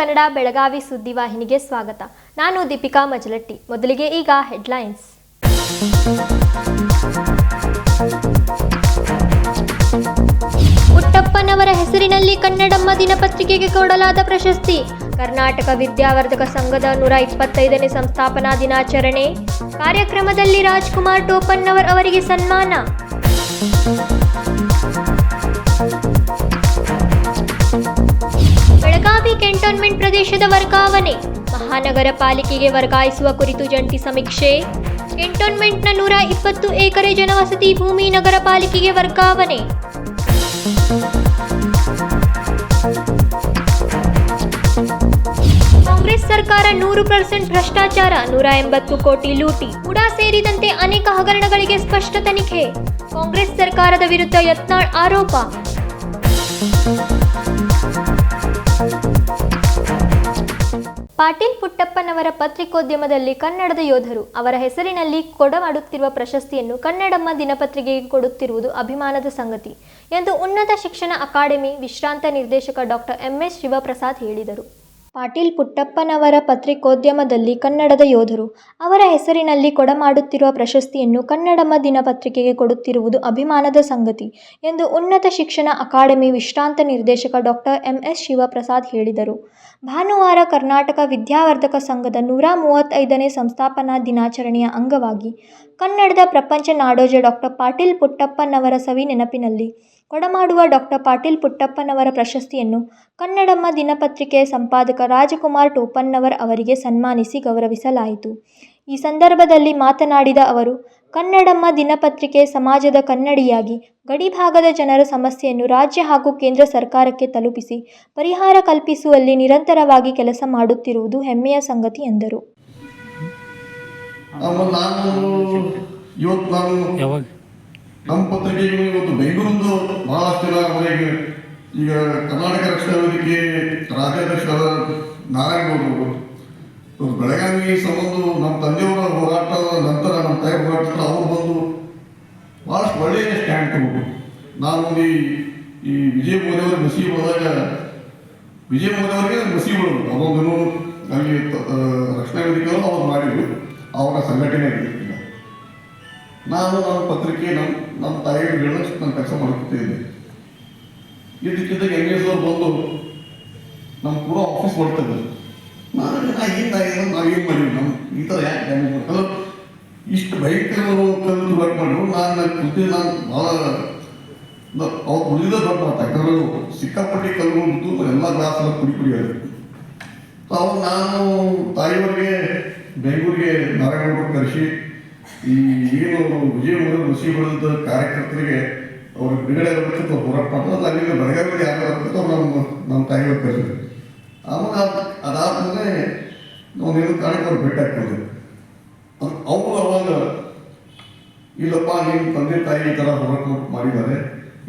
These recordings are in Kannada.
ಕನ್ನಡ ಬೆಳಗಾವಿ ಸುದ್ದಿವಾಹಿನಿಗೆ ಸ್ವಾಗತ. ನಾನು ದೀಪಿಕಾ ಮಜಲಟ್ಟಿ. ಮೊದಲಿಗೆ ಈಗ ಹೆಡ್ಲೈನ್ಸ್. ಪುಟ್ಟಪ್ಪನವರ ಹೆಸರಿನಲ್ಲಿ ಕನ್ನಡಮ್ಮ ದಿನಪತ್ರಿಕೆಗೆ ಕೊಡಲಾದ ಪ್ರಶಸ್ತಿ. ಕರ್ನಾಟಕ ವಿದ್ಯಾವರ್ಧಕ ಸಂಘದ 125ನೇ ಸಂಸ್ಥಾಪನಾ ದಿನಾಚರಣೆ ಕಾರ್ಯಕ್ರಮದಲ್ಲಿ ರಾಜ್ಕುಮಾರ್ ಟೋಪನ್ನವರ್ ಅವರಿಗೆ ಸನ್ಮಾನ. ಬೆಳಗಾವಿ ಕ್ಯಾಂಟೋನ್ಮೆಂಟ್ ಪ್ರದೇಶದ ವರ್ಗಾವಣೆ, ಮಹಾನಗರ ಪಾಲಿಕೆಗೆ ವರ್ಗಾಯಿಸುವ ಕುರಿತು ಜಂಟಿ ಸಮೀಕ್ಷೆ. ಕ್ಯಾಂಟೋನ್ಮೆಂಟ್ನ 120 ಎಕರೆ ಜನವಸತಿ ಭೂಮಿ ನಗರ ಪಾಲಿಕೆಗೆ ವರ್ಗಾವಣೆ. ಕಾಂಗ್ರೆಸ್ ಸರ್ಕಾರ 100% ಭ್ರಷ್ಟಾಚಾರ, 180 ಕೋಟಿ ಲೂಟಿ, ಉಡಾ ಸೇರಿದಂತೆ ಅನೇಕ ಹಗರಣಗಳಿಗೆ ಸ್ಪಷ್ಟ ತನಿಖೆ. ಕಾಂಗ್ರೆಸ್ ಸರ್ಕಾರದ ವಿರುದ್ಧ ಯತ್ನಾಳ್ ಆರೋಪ. ಪಾಟೀಲ್ ಪುಟ್ಟಪ್ಪನವರ ಪತ್ರಿಕೋದ್ಯಮದಲ್ಲಿ ಕನ್ನಡದ ಯೋಧರು. ಅವರ ಹೆಸರಿನಲ್ಲಿ ಕೊಡಮಾಡುತ್ತಿರುವ ಪ್ರಶಸ್ತಿಯನ್ನು ಕನ್ನಡಮ್ಮ ದಿನಪತ್ರಿಕೆಗೆ ಕೊಡುತ್ತಿರುವುದು ಅಭಿಮಾನದ ಸಂಗತಿ ಎಂದು ಉನ್ನತ ಶಿಕ್ಷಣ ಅಕಾಡೆಮಿ ವಿಶ್ರಾಂತ ನಿರ್ದೇಶಕ ಡಾಕ್ಟರ್ MS ಶಿವಪ್ರಸಾದ್ ಹೇಳಿದರು. ಪಾಟೀಲ್ ಪುಟ್ಟಪ್ಪನವರ ಪತ್ರಿಕೋದ್ಯಮದಲ್ಲಿ ಕನ್ನಡದ ಯೋಧರು. ಅವರ ಹೆಸರಿನಲ್ಲಿ ಕೊಡಮಾಡುತ್ತಿರುವ ಪ್ರಶಸ್ತಿಯನ್ನು ಕನ್ನಡಮ್ಮ ದಿನಪತ್ರಿಕೆಗೆ ಕೊಡುತ್ತಿರುವುದು ಅಭಿಮಾನದ ಸಂಗತಿ ಎಂದು ಉನ್ನತ ಶಿಕ್ಷಣ ಅಕಾಡೆಮಿ ವಿಶ್ರಾಂತ ನಿರ್ದೇಶಕ ಡಾಕ್ಟರ್ MS ಶಿವಪ್ರಸಾದ್ ಹೇಳಿದರು. ಭಾನುವಾರ ಕರ್ನಾಟಕ ವಿದ್ಯಾವರ್ಧಕ ಸಂಘದ 135ನೇ ಸಂಸ್ಥಾಪನಾ ದಿನಾಚರಣೆಯ ಅಂಗವಾಗಿ ಕನ್ನಡದ ಪ್ರಪಂಚ ನಾಡೋಜ ಡಾಕ್ಟರ್ ಪಾಟೀಲ್ ಪುಟ್ಟಪ್ಪನವರ ಸವಿ ನೆನಪಿನಲ್ಲಿ ಕೊಡಮಾಡುವ ಡಾಕ್ಟರ್ ಪಾಟೀಲ್ ಪುಟ್ಟಪ್ಪನವರ ಪ್ರಶಸ್ತಿಯನ್ನು ಕನ್ನಡಮ್ಮ ದಿನಪತ್ರಿಕೆಯ ಸಂಪಾದಕ ರಾಜಕುಮಾರ್ ಟೋಪನ್ನವರ್ ಅವರಿಗೆ ಸನ್ಮಾನಿಸಿ ಗೌರವಿಸಲಾಯಿತು. ಈ ಸಂದರ್ಭದಲ್ಲಿ ಮಾತನಾಡಿದ ಅವರು, ಕನ್ನಡಮ್ಮ ದಿನಪತ್ರಿಕೆ ಸಮಾಜದ ಕನ್ನಡಿಯಾಗಿ ಗಡಿಭಾಗದ ಜನರ ಸಮಸ್ಯೆಯನ್ನು ರಾಜ್ಯ ಹಾಗೂ ಕೇಂದ್ರ ಸರ್ಕಾರಕ್ಕೆ ತಲುಪಿಸಿ ಪರಿಹಾರ ಕಲ್ಪಿಸುವಲ್ಲಿ ನಿರಂತರವಾಗಿ ಕೆಲಸ ಮಾಡುತ್ತಿರುವುದು ಹೆಮ್ಮೆಯ ಸಂಗತಿ ಎಂದರು. ನಮ್ಮ ಪತ್ರಿಕೆಗಳು ಇವತ್ತು ಬೆಂಗಳೂರು ಬಹಳಷ್ಟು ಜನ ಅವರಿಗೆ ಈಗ ಕರ್ನಾಟಕ ರಕ್ಷಣಾ ವೇದಿಕೆ ರಾಜ್ಯಾಧ್ಯಕ್ಷರಾದ ನಾರಾಯಣಗೌಡರು ಬೆಳಗಾವಿ ಸಂಬಂಧ ನಮ್ಮ ತಂದೆಯವರ ಹೋರಾಟದ ನಂತರ ನಮ್ಮ ತಾಯಿ ಹೋರಾಟದ ಅವರು ಬಂದು ಭಾಳಷ್ಟು ಒಳ್ಳೆಯ ಸ್ಟ್ಯಾಂಡ್ ತಗೊಂಡು ನಾನು ಈ ವಿಜಯ ಮೋದಿಯವರ ಮಸೀಬ್ ಹೋದಾಗ ವಿಜಯ ಮೋದಿಯವರಿಗೆ ಮಸೀಬ್ ಅವರೊಂದು ಅಲ್ಲಿ ರಕ್ಷಣಾ ವೇದಿಕೆಯವರು ಅವ್ರು ಮಾಡಿದ್ರು, ಅವರ ಸಂಘಟನೆ ಆಗಿರಲಿಲ್ಲ. ನಾನು ನಮ್ಮ ಪತ್ರಿಕೆ ನಮ್ಮ ತಾಯಿಗೆ ಹೇಳೋಷ್ಟು ನಾನು ಕೆಲಸ ಮಾಡ್ಕೊತಿದ್ದೆ. ಇದಕ್ಕಿದ್ದಾಗ MS ಅವ್ರು ಬಂದು ನಮ್ಮ ಪೂರ ಆಫೀಸ್ ಮಾಡ್ತಿದ್ದೆ. ನಾವೇನು ಮಾಡಿದ್ವಿ, ನಮ್ಮ ಈ ಥರ ಯಾಕೆ ಡ್ಯಾಮೇಜ್ ಮಾಡ್ತಾರೆ ಇಷ್ಟು ಭಯಂಕರ ಕಲ್ಲು ವರ್ಕ್ ಮಾಡಿದ್ರು. ನಾನು ಭಾಳ ಅವ್ರು ಉಳಿದ ದೊಡ್ಡ ಮಾತು, ಯಾಕಂದ್ರೆ ಸಿಕ್ಕಾಪಟ್ಟಿ ಕಲ್ಲು ಬಿದ್ದು ಎಲ್ಲ ಗ್ಲಾಸ್ ಎಲ್ಲ ಕುಡಿಯೋದು. ಅವಾಗ ನಾನು ತಾಯಿಯವರಿಗೆ ಬೆಂಗಳೂರಿಗೆ ನಾರಾಯಣಗೌಡರು ಕರೆಸಿ ಈ ಏನು ವಿಜಯ ಮೋದಿ ಮಸೀಬದ ಕಾರ್ಯಕರ್ತರಿಗೆ ಅವ್ರ ಬಿಡುಗಡೆ ಆಗಬೇಕಂತ ಹೋರಾಟ ಮಾಡ್ತಾರೆ. ಅಲ್ಲಿಂದ ಬೆಳಗಾವಿ ಯಾರು ಬರ್ತದೆ ಅವ್ರು ನಮ್ಮ ತಾಯಿಯವ್ರು ಕರೆಸಿದ್ರು. ಆಮೇಲೆ ಅದಾದ್ಮೇಲೆ ನಾವು ಏನು ಕಾರಣಕ್ಕೆ ಅವ್ರು ಭೇಟಿ ಹಾಕ್ಬೋದು. ಅವರು ಅವಾಗ ಇಲ್ಲಪ್ಪ ನಿಮ್ಮ ತಂದೆ ತಾಯಿ ಈ ಥರ ಹೋರಾಟ ಮಾಡಿದ್ದಾರೆ,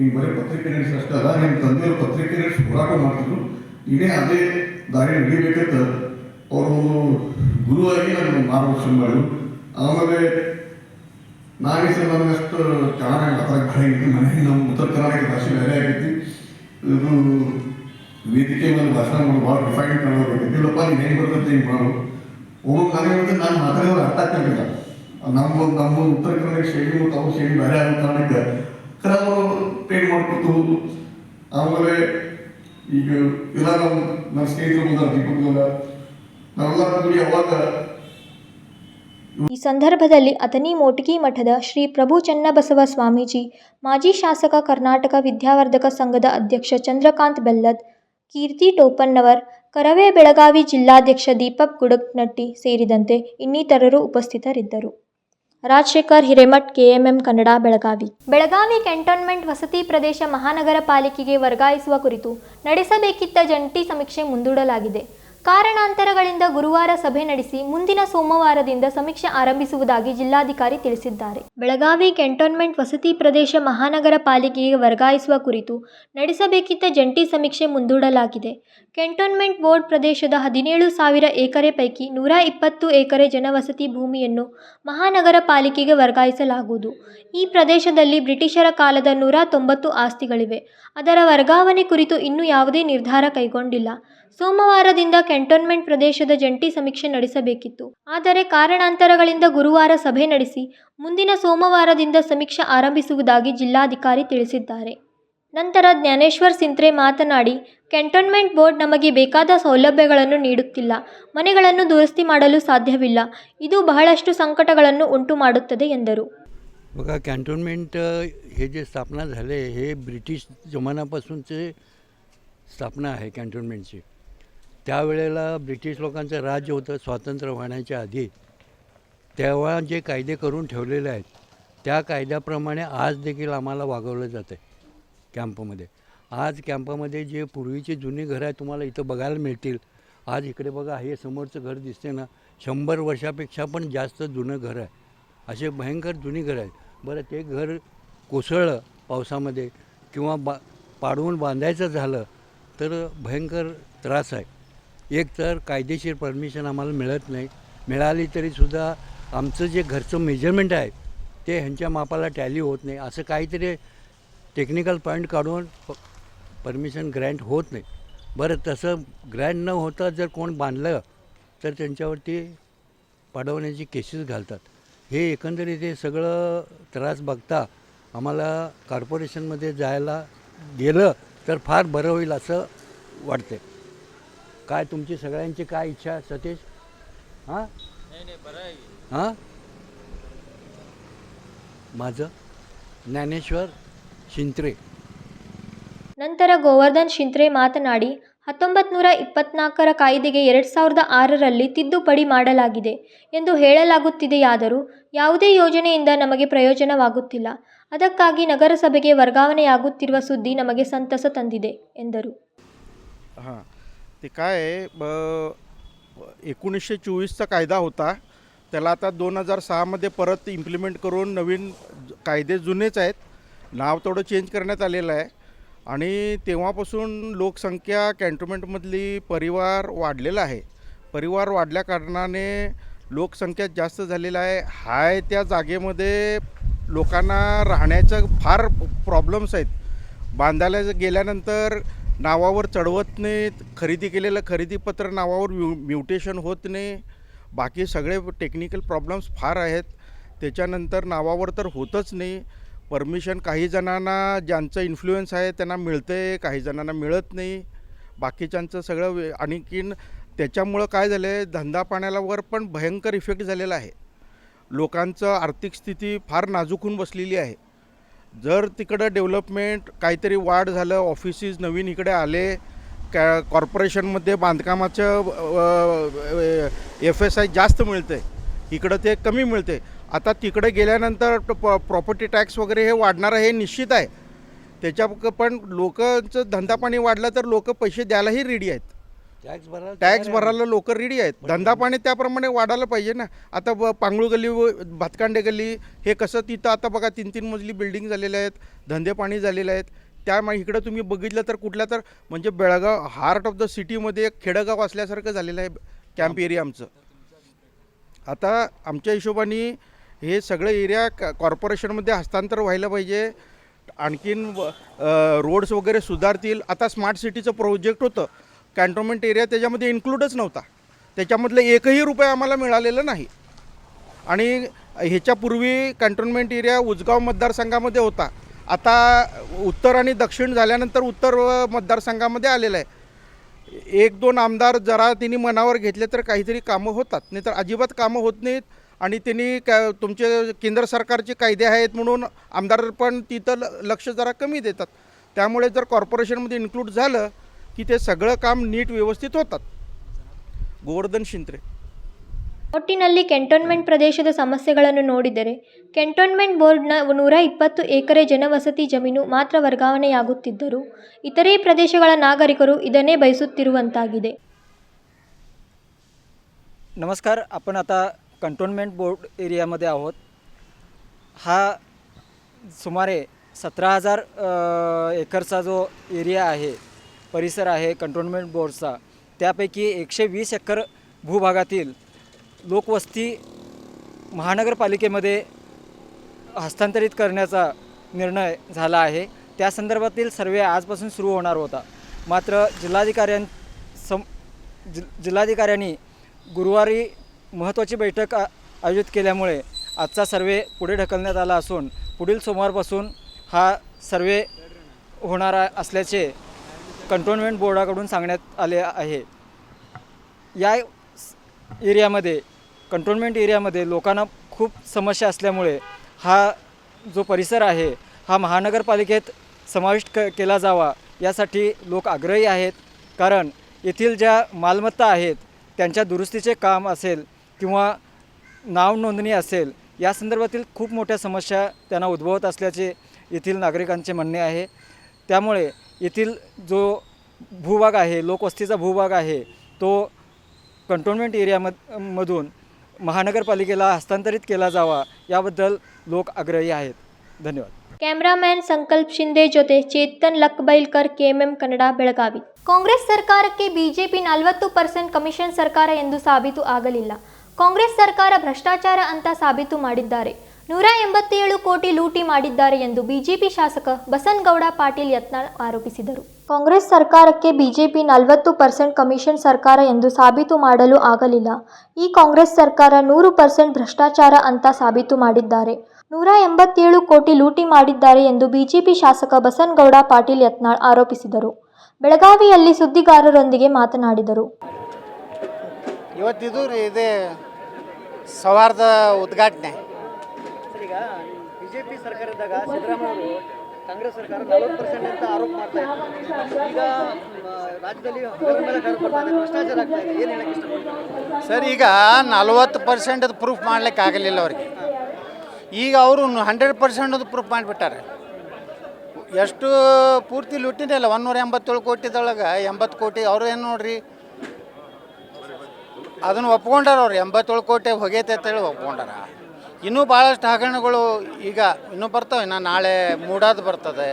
ಈಗ ಬರೀ ಪತ್ರಿಕೆ ನಡೆಸಿ ಅಷ್ಟೇ ಅಲ್ಲ, ನಿಮ್ಮ ತಂದೆಯವರು ಪತ್ರಿಕೆ ನಡೆಸಿ ಹೋರಾಟ ಮಾಡ್ತಿದ್ರು, ಇದೇ ಅದೇ ದಾರಿ ನಡೀಬೇಕಂತ ಅವರು ಗುರುವಾಗಿ ನನಗೆ ಮಾರ್ಗದರ್ಶನ ಮಾಡಿದ್ರು. ಆಮೇಲೆ ನಾನೇ ಸರ್ ನನಗಷ್ಟು ಚೆನ್ನಾಗಿ ಮಾತಾಡಕ್ಕೆ ಬರಂಗಿತ್ತು. ಮನೆಗೆ ನಮ್ಮ ಉತ್ತರ ಕರ್ನಾಟಕ ಭಾಷೆ ಬೇರೆ ಆಗೈತಿ, ಇದು ವೇದಿಕೆ ಮೇಲೆ ಭಾಷಣ ಮಾಡೋದು ಭಾಳ ಡಿಫೈನ್ ಕಾಣೋದು. ಇಲ್ಲಪ್ಪ ನೀನು ಹೆಂಗೆ ಬರ್ತೈತೆ ಹಿಂಗೆ ಮಾಡು ಒಬ್ಬರು ನನಗೆ ನಾನು ಮಾತಾಡಿದ್ರೆ ಅರ್ಥ ಆಗ್ತಿರ್ಲಿಲ್ಲ. ನಮ್ಮ ಉತ್ತರ ಕರ್ನಾಟಕ ಶೈಲಿ ಮತ್ತು ಅವ್ರ ಶೈಲಿ ಬೇರೆ ಆಗೋ ಕಾರಣಕ್ಕೆ ಖರೆ ಅವರು ಟ್ರೈನ್ ಮಾಡ್ಕೊತು. ಆಮೇಲೆ ಈಗ ಎಲ್ಲ ನನ್ನ ಸ್ನೇಹಿತರು ಬಂದಾರ ದೀಪಕಲ್ಲ ನಾವೆಲ್ಲ ಕೂಡಿ ಅವಾಗ. ಈ ಸಂದರ್ಭದಲ್ಲಿ ಅಥಣಿ ಮೋಟಗಿ ಮಠದ ಶ್ರೀ ಪ್ರಭು ಚನ್ನಬಸವ ಸ್ವಾಮೀಜಿ, ಮಾಜಿ ಶಾಸಕ, ಕರ್ನಾಟಕ ವಿದ್ಯಾವರ್ಧಕ ಸಂಘದ ಅಧ್ಯಕ್ಷ ಚಂದ್ರಕಾಂತ್ ಬೆಲ್ಲದ್, ಕೀರ್ತಿ ಟೋಪನ್ನವರ್, ಕರವೇ ಬೆಳಗಾವಿ ಜಿಲ್ಲಾಧ್ಯಕ್ಷ ದೀಪಕ್ ಗುಡಕ್ನಟ್ಟಿ ಸೇರಿದಂತೆ ಇನ್ನಿತರರು ಉಪಸ್ಥಿತರಿದ್ದರು. ರಾಜಶೇಖರ್ ಹಿರೇಮಠ್, KMM ಕನ್ನಡ, ಬೆಳಗಾವಿ. ಬೆಳಗಾವಿ ಕ್ಯಾಂಟೋನ್ಮೆಂಟ್ ವಸತಿ ಪ್ರದೇಶ ಮಹಾನಗರ ಪಾಲಿಕೆಗೆ ವರ್ಗಾಯಿಸುವ ಕುರಿತು ನಡೆಸಬೇಕಿದ್ದ ಜಂಟಿ ಸಮೀಕ್ಷೆ ಮುಂದೂಡಲಾಗಿದೆ. ಕಾರಣಾಂತರಗಳಿಂದ ಗುರುವಾರ ಸಭೆ ನಡೆಸಿ ಮುಂದಿನ ಸೋಮವಾರದಿಂದ ಸಮೀಕ್ಷೆ ಆರಂಭಿಸುವುದಾಗಿ ಜಿಲ್ಲಾಧಿಕಾರಿ ತಿಳಿಸಿದ್ದಾರೆ. ಬೆಳಗಾವಿ ಕ್ಯಾಂಟೋನ್ಮೆಂಟ್ ವಸತಿ ಪ್ರದೇಶ ಮಹಾನಗರ ಪಾಲಿಕೆಗೆ ವರ್ಗಾಯಿಸುವ ಕುರಿತು ನಡೆಸಬೇಕಿದ್ದ ಜಂಟಿ ಸಮೀಕ್ಷೆ ಮುಂದೂಡಲಾಗಿದೆ. ಕ್ಯಾಂಟೋನ್ಮೆಂಟ್ ಬೋರ್ಡ್ ಪ್ರದೇಶದ 17,000 ಎಕರೆ ಪೈಕಿ 120 ಎಕರೆ ಜನವಸತಿ ಭೂಮಿಯನ್ನು ಮಹಾನಗರ ಪಾಲಿಕೆಗೆ ವರ್ಗಾಯಿಸಲಾಗುವುದು. ಈ ಪ್ರದೇಶದಲ್ಲಿ ಬ್ರಿಟಿಷರ ಕಾಲದ 190 ಆಸ್ತಿಗಳಿವೆ. ಅದರ ವರ್ಗಾವಣೆ ಕುರಿತು ಇನ್ನೂ ಯಾವುದೇ ನಿರ್ಧಾರ ಕೈಗೊಂಡಿಲ್ಲ. ಸೋಮವಾರದಿಂದ ಕ್ಯಾಂಟೋನ್ಮೆಂಟ್ ಪ್ರದೇಶದ ಜಂಟಿ ಸಮೀಕ್ಷೆ ನಡೆಸಬೇಕಿತ್ತು. ಆದರೆ ಕಾರಣಾಂತರಗಳಿಂದ ಗುರುವಾರ ಸಭೆ ನಡೆಸಿ ಮುಂದಿನ ಸೋಮವಾರದಿಂದ ಸಮೀಕ್ಷೆ ಆರಂಭಿಸುವುದಾಗಿ ಜಿಲ್ಲಾಧಿಕಾರಿ ತಿಳಿಸಿದ್ದಾರೆ. ನಂತರ ಜ್ಞಾನೇಶ್ವರ್ ಸಿಂತ್ರೆ ಮಾತನಾಡಿ, ಕ್ಯಾಂಟೋನ್ಮೆಂಟ್ ಬೋರ್ಡ್ ನಮಗೆ ಬೇಕಾದ ಸೌಲಭ್ಯಗಳನ್ನು ನೀಡುತ್ತಿಲ್ಲ, ಮನೆಗಳನ್ನು ದುರಸ್ತಿ ಮಾಡಲು ಸಾಧ್ಯವಿಲ್ಲ. ಇದು ಬಹಳಷ್ಟು ಸಂಕಟಗಳನ್ನು ಉಂಟು ಮಾಡುತ್ತದೆ ಎಂದರು. बघा, कॅन्टोन्मेंट हे जे स्थापना झाले हे ब्रिटिश जमान्यापासूनचे स्थापना आहे कॅन्टोन्मेंटची. त्यावेळेला ब्रिटिश लोकांचं राज्य होतं स्वातंत्र्य होण्याच्या आधी. तेव्हा जे कायदे करून ठेवलेले आहेत त्या कायद्याप्रमाणे आज देखील आम्हाला वागवलं जातं आहे कॅम्पमध्ये. आज कॅम्पामध्ये जे पूर्वीची जुनी घरं आहेत तुम्हाला इथं बघायला मिळतील. आज इकडे बघा, हे समोरचं घर दिसते ना, 100 वर्षापेक्षा पण जास्त जुनं घर आहे. असे भयंकर जुनी घरं आहेत. बरं, ते घर कोसळलं पावसामध्ये किंवा पाडवून बांधायचं झालं तर भयंकर त्रास आहे. एक तर कायदेशीर परमिशन आम्हाला मिळत नाही. मिळाली तरीसुद्धा आमचं जे घरचं मेजरमेंट आहे ते ह्यांच्या मापाला टॅली होत नाही. असं काहीतरी टेक्निकल पॉईंट काढून परमिशन ग्रँट होत नाही. बरं, तसं ग्रँट न होता जर कोण बांधलं तर त्यांच्यावरती पाडवण्याची केसेस घालतात. हे एकंदरीत हे सगळं त्रास बघता आम्हाला कॉर्पोरेशनमध्ये जायला गेलं तर फार बरं होईल असं वाटते. काय तुमची सगळ्यांची काय इच्छा आहे सतीश? हां हां माझं ಜ್ಞಾನೇಶ್ವರ್ ಶಿಂತ್ರೆ. ನಂತರ ಗೋವರ್ಧನ್ ಶಿಂತ್ರೆ ಮಾತನಾಡಿ, 1924ರ ಕಾಯ್ದೆಗೆ 2006ರಲ್ಲಿ ತಿದ್ದುಪಡಿ ಮಾಡಲಾಗಿದೆ ಎಂದು ಹೇಳಲಾಗುತ್ತಿದೆಯಾದರೂ ಯಾವುದೇ ಯೋಜನೆಯಿಂದ ನಮಗೆ ಪ್ರಯೋಜನವಾಗುತ್ತಿಲ್ಲ. ಅದಕ್ಕಾಗಿ ನಗರಸಭೆಗೆ ವರ್ಗಾವಣೆಯಾಗುತ್ತಿರುವ ಸುದ್ದಿ ನಮಗೆ ಸಂತಸ ತಂದಿದೆ ಎಂದರು. हां, ते काय आहे, 1924चा कायदा होता. त्याला आता 2006मध्ये परत इम्प्लिमेंट करून नवीन कायदे जुनेच आहेत, नाव तेवढं चेंज करण्यात आलेलं आहे. आणि तेव्हापासून लोकसंख्या कॅन्टोन्मेंटमधली परिवार वाढलेला आहे. परिवार वाढल्या कारणाने लोकसंख्या जास्त झालेला आहे. हाय त्या जागेमध्ये लोकांना राहण्याचं फार प्रॉब्लेम्स आहेत. बांधायला गेल्यानंतर नावावर चढवत नाहीत, खरेदी केलेलं खरेदीपत्र नावावर म्युटेशन होत नाही. बाकी सगळे टेक्निकल प्रॉब्लेम्स फार आहेत. त्याच्यानंतर नावावर तर होतच नाही. परमिशन काही जणांना ज्यांचं इन्फ्लुएन्स आहे त्यांना मिळतं आहे, काही जणांना मिळत नाही. बाकीच्यांचं सगळं आणखीन त्याच्यामुळं काय झालं आहे, धंदा पाण्यावर पण भयंकर इफेक्ट झालेला आहे. लोकांचं आर्थिक स्थिती फार नाजूक होऊन बसलेली आहे. जर तिकडं डेव्हलपमेंट काहीतरी वाढ झालं, ऑफिसेस नवीन इकडे आले, कॉर्पोरेशनमध्ये बांधकामाचं FSI जास्त मिळतं आहे, इकडं ते कमी मिळते. आता तिकडे गेल्यानंतर प्रॉपर्टी टॅक्स वगैरे हे वाढणार हे निश्चित आहे. त्याच्या पण लोकांचं धंदापाणी वाढलं तर लोक पैसे द्यायलाही रेडी आहेत. टॅक्स भरायला लोक रेडी आहेत. धंदापाणी त्याप्रमाणे वाढायला पाहिजे ना. आता पांगळू गल्ली, भातकांडे गल्ली हे कसं, तिथं आता बघा 3-3 मजली बिल्डिंग झालेल्या आहेत, धंदेपाणी झालेले आहेत. त्यामुळे इकडं तुम्ही बघितलं तर कुठल्या तर म्हणजे बेळगाव हार्ट ऑफ द सिटीमध्ये एक खेडगाव असल्यासारखं झालेलं आहे कॅम्प एरिया आमचं. आता आमच्या हिशोबाने हे सगळे एरिया कॉर्पोरेशनमध्ये हस्तांतर व्हायला पाहिजे. आणखीन रोड्स वगैरे सुधारतील. आता स्मार्ट सिटीचं प्रोजेक्ट होतं, कॅन्टोन्मेंट एरिया त्याच्यामध्ये इन्क्लूडच नव्हता. त्याच्यामधलं एकही रुपये आम्हाला मिळालेलं नाही. आणि ह्याच्यापूर्वी कॅन्टोन्मेंट एरिया उजगाव मतदारसंघामध्ये होता. आता उत्तर आणि दक्षिण झाल्यानंतर उत्तर मतदारसंघामध्ये आलेलं आहे. 1-2 आमदार जरा त्यांनी मनावर घेतले तर काहीतरी कामं होतात, नाही तर अजिबात कामं होत नाहीत. आणि त्यांनी तुमचे केंद्र सरकारचे कायदे आहेत म्हणून आमदार पण तिथं लक्ष जरा कमी देतात. त्यामुळे जर कॉर्पोरेशनमध्ये इन्क्लूड झालं की ते सगळं काम नीट व्यवस्थित होतात. ಗೋವರ್ಧನ್ ಶಿಂತ್ರೆ. ಒಟ್ಟಿನಲ್ಲಿ ಕ್ಯಾಂಟೋನ್ಮೆಂಟ್ ಪ್ರದೇಶದ ಸಮಸ್ಯೆಗಳನ್ನು ನೋಡಿದರೆ ಕ್ಯಾಂಟೋನ್ಮೆಂಟ್ ಬೋರ್ಡ್ನ 120 ಎಕರೆ ಜನವಸತಿ ಜಮೀನು ಮಾತ್ರ ವರ್ಗಾವಣೆಯಾಗುತ್ತಿದ್ದರೂ ಇತರೆ ಪ್ರದೇಶಗಳ ನಾಗರಿಕರು ಇದನ್ನೇ ಬಯಸುತ್ತಿರುವಂತಾಗಿದೆ. नमस्कार, आपण आता कंटोन्मेंट बोर्ड एरियामध्ये आहोत. हा सुमारे 17,000 एकरचा जो एरिया आहे, परिसर आहे कंटोन्मेंट बोर्डचा, त्यापैकी 120 एकर भूभागातील लोकवस्ती महानगरपालिकेमध्ये हस्तांतरित करण्याचा निर्णय झाला आहे. त्या संदर्भातील सर्वे आजपासून सुरू होणार होता. मात्र जिल्हाधिकाऱ्यांचे जिल्हाधिकाऱ्यांनी गुरुवारी महत्त्वाची बैठक आयोजित केल्यामुळे आजचा सर्वे पुढे ढकलण्यात आला असून पुढील सोमवारपासून हा सर्वे होणार असल्याचे कंटोन्मेंट बोर्डाकडून सांगण्यात आले आहे. या एरियामध्ये कंटोन्मेंट एरियामध्ये लोकांना खूप समस्या असल्यामुळे हा जो परिसर आहे हा महानगरपालिकेत समाविष्ट केला जावा यासाठी लोक आग्रही आहेत. कारण येथील ज्या मालमत्ता आहेत त्यांच्या दुरुस्तीचे काम असेल किंवा नाव नोंदणी असेल या संदर्भातील खूप मोठ्या समस्या त्यांना उद्भवत असल्याचे येथील नागरिकांचे म्हणणे आहे. त्यामुळे येथील जो भूभाग आहे लोकवस्तीचा भूभाग आहे तो कंटोन्मेंट एरियामधून महानगरपालिकेला हस्तांतरित केला जावा याबद्दल लोक आग्रही आहेत. धन्यवाद. ಕ್ಯಾಮ್ರಾಮನ್ ಸಂಕಲ್ಪ ಶಿಂದೆ ಜೊತೆ ಚೇತನ್ ಲಕ್ಬೈಲ್ಕರ್ ಕೆಎಂಎಂ ಕನ್ನಡ ಬೆಳಗಾವಿ. ಕಾಂಗ್ರೆಸ್ ಸರ್ಕಾರಕ್ಕೆ ಬಿಜೆಪಿ 40% ಕಮಿಷನ್ ಸರ್ಕಾರ ಎಂದು ಸಾಬೀತು ಆಗಲಿಲ್ಲ. ಕಾಂಗ್ರೆಸ್ ಸರ್ಕಾರ ಭ್ರಷ್ಟಾಚಾರ ಅಂತ ಸಾಬೀತು ಮಾಡಿದ್ದಾರೆ. 187 ಕೋಟಿ ಲೂಟಿ ಮಾಡಿದ್ದಾರೆ ಎಂದು ಬಿಜೆಪಿ ಶಾಸಕ ಬಸನಗೌಡ ಪಾಟೀಲ್ ಯತ್ನಾಳ್ ಆರೋಪಿಸಿದರು. ಕಾಂಗ್ರೆಸ್ ಸರ್ಕಾರಕ್ಕೆ ಬಿಜೆಪಿ 40% ಕಮಿಷನ್ ಸರ್ಕಾರ ಎಂದು ಸಾಬೀತು ಮಾಡಲು ಆಗಲಿಲ್ಲ. ಈ ಕಾಂಗ್ರೆಸ್ ಸರ್ಕಾರ 100% ಭ್ರಷ್ಟಾಚಾರ ಅಂತ ಸಾಬೀತು ಮಾಡಿದ್ದಾರೆ. 187 ಕೋಟಿ ಲೂಟಿ ಮಾಡಿದ್ದಾರೆ ಎಂದು ಬಿಜೆಪಿ ಶಾಸಕ ಬಸನಗೌಡ ಪಾಟೀಲ್ ಯತ್ನಾಳ್ ಆರೋಪಿಸಿದರು. ಬೆಳಗಾವಿಯಲ್ಲಿ ಸುದ್ದಿಗಾರರೊಂದಿಗೆ ಮಾತನಾಡಿದರು. ಇವತ್ತಿದು ಇದೆ ಸೌಹಾರ್ದ ಉದ್ಘಾಟನೆ. ಈಗ ಬಿಜೆಪಿ ಸರ್ಕಾರದಾಗ ಸಿದ್ದರಾಮಯ್ಯ ಅವರು ಕಾಂಗ್ರೆಸ್ ಸರ್ಕಾರ 40% ಅಂತ ಆರೋಪ ಮಾಡ್ತಾ ಇದ್ದಾರೆ. ಈಗ ರಾಜ್ಯದಲ್ಲಿ ಭ್ರಷ್ಟಾಚಾರ ಆಗ್ತಾ ಇದೆ, ಏನು ಹೇಳಕ್ಕೆ ಇಷ್ಟಪಡ್ತಾರೆ ಸರ್? ಈಗ 40% ಪ್ರೂಫ್ ಮಾಡ್ಲಿಕ್ಕೆ ಆಗಲಿಲ್ಲ ಅವ್ರಿಗೆ. ಈಗ ಅವರು 100% ಪ್ರೂಫ್ ಮಾಡಿಬಿಟ್ಟಾರೆ. ಎಷ್ಟು ಪೂರ್ತಿ ಲುಟ್ಟಿನೇ ಇಲ್ಲ. 187 ಕೋಟಿದೊಳಗೆ 80 ಕೋಟಿ ಅವರು ಏನು ನೋಡ್ರಿ ಅದನ್ನು ಒಪ್ಕೊಂಡಾರ. ಅವ್ರು 87 ಕೋಟಿ ಹೋಗೈತೆ ಅಂತೇಳಿ ಒಪ್ಕೊಂಡಾರ. ಇನ್ನೂ ಭಾಳಷ್ಟು ಹಗರಣಗಳು ಈಗ ಇನ್ನೂ ಬರ್ತವೆ. ಇನ್ನು ನಾಳೆ ಮೂಡಾದು ಬರ್ತದೆ.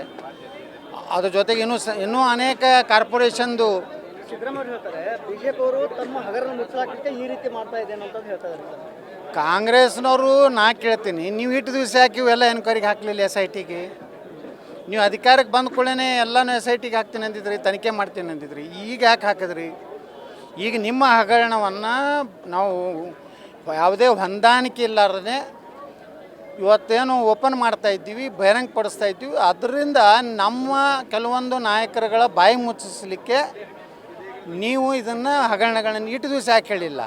ಅದ್ರ ಜೊತೆಗೆ ಇನ್ನೂ ಅನೇಕ ಕಾರ್ಪೊರೇಷನ್ದು ಸಿದ್ದರಾಮಯ್ಯ ಹೇಳ್ತಾರೆ ಬಿಜೆಪಿ ಅವರು ತಮ್ಮ ಹಗರಣ ಮುಚ್ಚಲಾಕಕ್ಕೆ ಈ ರೀತಿ ಮಾಡ್ತಾ ಇದೆ ಅಂತ ಹೇಳ್ತಾರೆ. ಕಾಂಗ್ರೆಸ್ನವರು ನಾ ಕೇಳ್ತೀನಿ, ನೀವು ಇಟ್ಟು ದಿವಸ ಯಾಕೆ ಇವೆಲ್ಲ ಎನ್ಕ್ವೈರಿಗೆ ಹಾಕಲಿಲ್ಲ SITಗೆ? ನೀವು ಅಧಿಕಾರಕ್ಕೆ ಬಂದ ಕೂಡಲೇ ಎಲ್ಲನೂ SITಗೆ ಹಾಕ್ತೀನಿ ಅಂದಿದ್ರಿ, ತನಿಖೆ ಮಾಡ್ತೀನಿ ಅಂದಿದ್ರಿ. ಈಗ ಯಾಕೆ ಹಾಕಿದ್ರಿ? ಈಗ ನಿಮ್ಮ ಹಗರಣವನ್ನು ನಾವು ಯಾವುದೇ ಹೊಂದಾಣಿಕೆ ಇಲ್ಲಾರ್ದೇ ಇವತ್ತೇನು ಓಪನ್ ಮಾಡ್ತಾ ಇದ್ದೀವಿ, ಬಹಿರಂಗ ಪಡಿಸ್ತಾ ಇದ್ದೀವಿ. ಅದರಿಂದ ನಮ್ಮ ಕೆಲವೊಂದು ನಾಯಕರುಗಳ ಬಾಯಿ ಮುಚ್ಚಿಸಲಿಕ್ಕೆ ನೀವು ಇದನ್ನು ಹಗರಣಗಳನ್ನು ಇಟ್ಟು ದಿವಸ ಯಾಕೆ ಹೇಳಿಲ್ಲ?